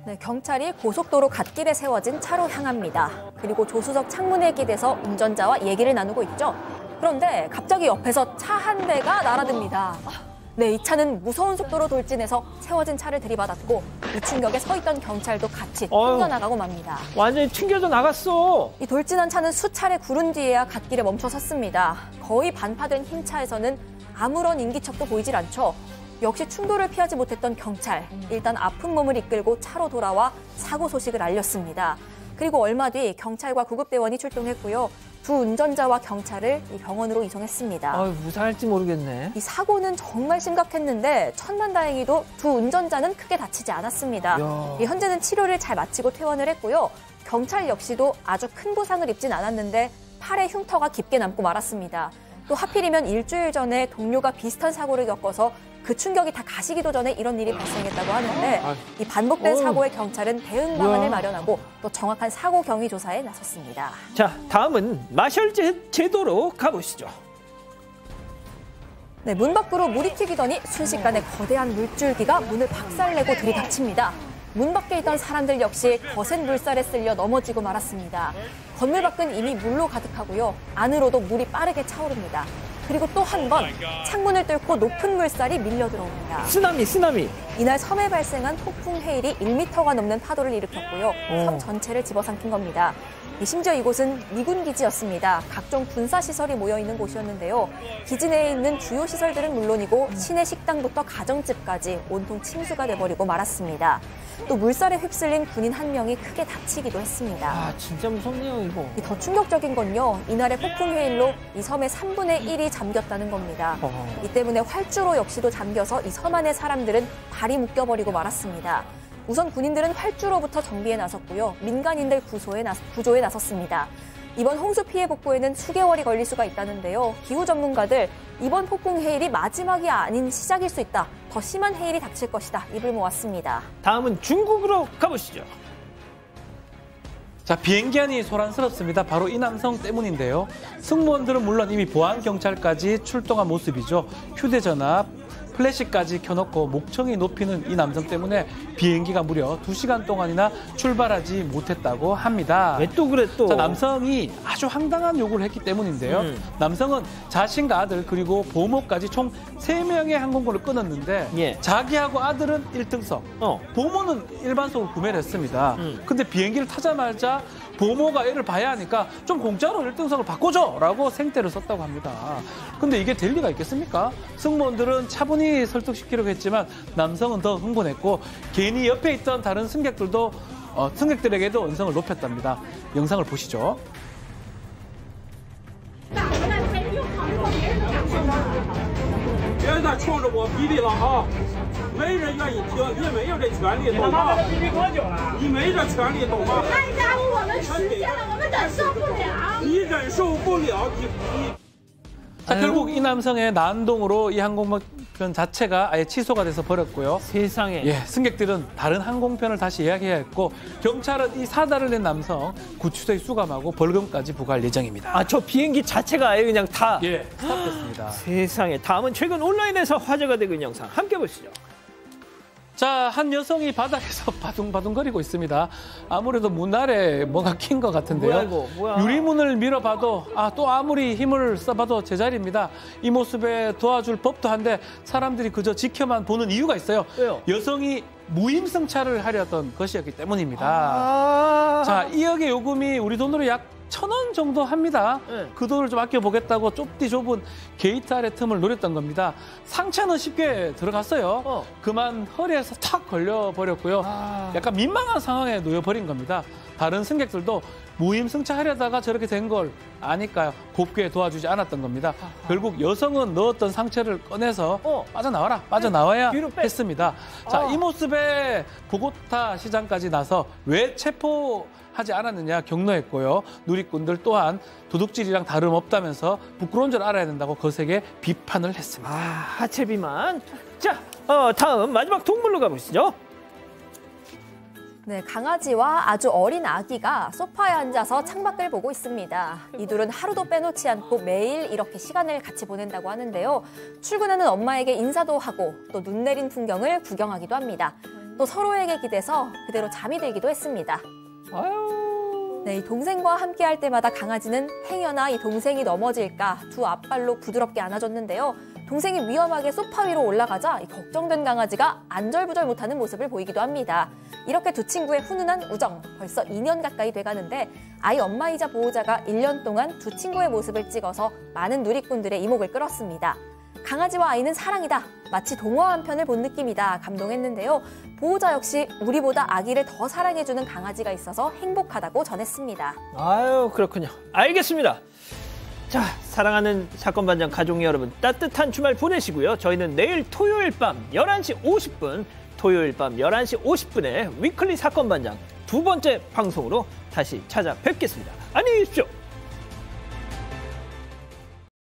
네, 경찰이 고속도로 갓길에 세워진 차로 향합니다. 그리고 조수석 창문에 기대서 운전자와 얘기를 나누고 있죠. 그런데 갑자기 옆에서 차 한 대가 날아듭니다. 네, 이 차는 무서운 속도로 돌진해서 세워진 차를 들이받았고 이 충격에 서 있던 경찰도 같이 튕겨나가고 맙니다. 완전히 튕겨져 나갔어. 이 돌진한 차는 수차례 구른 뒤에야 갓길에 멈춰 섰습니다. 거의 반파된 흰 차에서는 아무런 인기척도 보이질 않죠. 역시 충돌을 피하지 못했던 경찰. 일단 아픈 몸을 이끌고 차로 돌아와 사고 소식을 알렸습니다. 그리고 얼마 뒤 경찰과 구급대원이 출동했고요. 두 운전자와 경찰을 이 병원으로 이송했습니다. 무사할지 모르겠네. 이 사고는 정말 심각했는데 천만다행히도 두 운전자는 크게 다치지 않았습니다. 현재는 치료를 잘 마치고 퇴원을 했고요. 경찰 역시도 아주 큰 부상을 입진 않았는데 팔에 흉터가 깊게 남고 말았습니다. 또 하필이면 일주일 전에 동료가 비슷한 사고를 겪어서 그 충격이 다 가시기도 전에 이런 일이 발생했다고 하는데 이 반복된 사고에 경찰은 대응 방안을 마련하고 또 정확한 사고 경위 조사에 나섰습니다. 자, 다음은 마셜 제도로 가보시죠. 네, 문 밖으로 물이 튀기더니 순식간에 거대한 물줄기가 문을 박살내고 들이닥칩니다. 문 밖에 있던 사람들 역시 거센 물살에 쓸려 넘어지고 말았습니다. 건물 밖은 이미 물로 가득하고요. 안으로도 물이 빠르게 차오릅니다. 그리고 또 한 번 창문을 뚫고 높은 물살이 밀려 들어옵니다. 쓰나미. 이날 섬에 발생한 폭풍 해일이 1m가 넘는 파도를 일으켰고요. 섬 전체를 집어삼킨 겁니다. 심지어 이곳은 미군 기지였습니다. 각종 군사시설이 모여있는 곳이었는데요. 기지 내에 있는 주요 시설들은 물론이고 시내 식당부터 가정집까지 온통 침수가 돼버리고 말았습니다. 또 물살에 휩쓸린 군인 한 명이 크게 다치기도 했습니다. 진짜 무섭네요, 이거. 더 충격적인 건요. 이날의 폭풍 해일로 이 섬의 3분의 1이 잠겼다는 겁니다. 이 때문에 활주로 역시도 잠겨서 이 섬 안의 사람들은 발이 묶여버리고 말았습니다. 우선 군인들은 활주로부터 정비에 나섰고요. 민간인들 구조에 나섰습니다. 이번 홍수 피해 복구에는 수개월이 걸릴 수가 있다는데요. 기후 전문가들 이번 폭풍 해일이 마지막이 아닌 시작일 수 있다. 더 심한 해일이 닥칠 것이다. 입을 모았습니다. 다음은 중국으로 가보시죠. 자, 비행기 안이 소란스럽습니다. 바로 이 남성 때문인데요. 승무원들은 물론 이미 보안 경찰까지 출동한 모습이죠. 휴대전화, 플래시까지 켜놓고 목청이 높이는 이 남성 때문에 비행기가 무려 2시간 동안이나 출발하지 못했다고 합니다. 왜 또 그래 또? 자, 남성이 아주 황당한 요구를 했기 때문인데요. 남성은 자신과 아들 그리고 보모까지 총 3명의 항공권을 끊었는데 자기하고 아들은 1등석, 보모는 일반석을 구매를 했습니다. 근데 비행기를 타자마자 보모가 애를 봐야 하니까 좀 공짜로 1등석을 바꿔줘라고 생떼를 썼다고 합니다. 근데 이게 될 리가 있겠습니까? 승무원들은 차분히 설득시키려고 했지만 남성은 더 흥분했고 괜히 옆에 있던 다른 승객들에게도 언성을 높였답니다. 영상을 보시죠. 别再冲着我逼逼了啊！没人愿意听，你没有这权利，懂吗？你没这权利，懂吗？太耽误我们时间了，我们忍受不了。你忍受不了，你。 자, 결국 이 남성의 난동으로 이 항공편 자체가 아예 취소가 돼서 버렸고요. 세상에. 승객들은 다른 항공편을 다시 예약해야 했고 경찰은 이 사달을 낸 남성 구치소에 수감하고 벌금까지 부과할 예정입니다. 저 비행기 자체가 아예 그냥 다 스탑됐습니다. 세상에. 다음은 최근 온라인에서 화제가 되고 있는 영상 함께 보시죠. 자, 한 여성이 바닥에서 바둥바둥거리고 있습니다. 아무래도 문 아래 뭔가 낀 것 같은데요. 뭐야 이거? 뭐야? 유리문을 밀어봐도 또 아무리 힘을 써봐도 제자리입니다. 이 모습에 도와줄 법도 한데 사람들이 그저 지켜만 보는 이유가 있어요. 왜요? 여성이 무임승차를 하려던 것이었기 때문입니다. 자, 2억의 요금이 우리 돈으로 약 1,000원 정도 합니다. 그 돈을 좀 아껴보겠다고 좁디 좁은 게이트 아래 틈을 노렸던 겁니다. 상체는 쉽게 들어갔어요. 그만 허리에서 탁 걸려버렸고요. 약간 민망한 상황에 놓여버린 겁니다. 다른 승객들도 무임승차하려다가 저렇게 된 걸 아니까 곱게 도와주지 않았던 겁니다. 결국 여성은 넣었던 상체를 꺼내서 빠져나와야 했습니다. 자, 이 모습에 보고타 시장까지 나서 왜 체포하지 않았느냐 경로했고요. 누리꾼들 또한 도둑질이랑 다름없다면서 부끄러운 줄 알아야 된다고 거세게 비판을 했습니다. 하체 비만. 자, 다음 마지막 동물로 가보시죠. 네, 강아지와 아주 어린 아기가 소파에 앉아서 창밖을 보고 있습니다. 이 둘은 하루도 빼놓지 않고 매일 이렇게 시간을 같이 보낸다고 하는데요. 출근하는 엄마에게 인사도 하고 또 눈 내린 풍경을 구경하기도 합니다. 또 서로에게 기대서 그대로 잠이 들기도 했습니다. 네, 이 동생과 함께 할 때마다 강아지는 행여나 이 동생이 넘어질까 두 앞발로 부드럽게 안아줬는데요. 동생이 위험하게 소파 위로 올라가자 걱정된 강아지가 안절부절 못하는 모습을 보이기도 합니다. 이렇게 두 친구의 훈훈한 우정, 벌써 2년 가까이 돼가는데 아이 엄마이자 보호자가 1년 동안 두 친구의 모습을 찍어서 많은 누리꾼들의 이목을 끌었습니다. 강아지와 아이는 사랑이다. 마치 동화 한 편을 본 느낌이다. 감동했는데요. 보호자 역시 우리보다 아기를 더 사랑해주는 강아지가 있어서 행복하다고 전했습니다. 아유, 그렇군요. 알겠습니다. 자, 사랑하는 사건 반장 가족 여러분, 따뜻한 주말 보내시고요. 저희는 내일 토요일 밤 11시 50분, 토요일 밤 11시 50분에 위클리 사건 반장 두 번째 방송으로 다시 찾아뵙겠습니다. 안녕히 계십시오.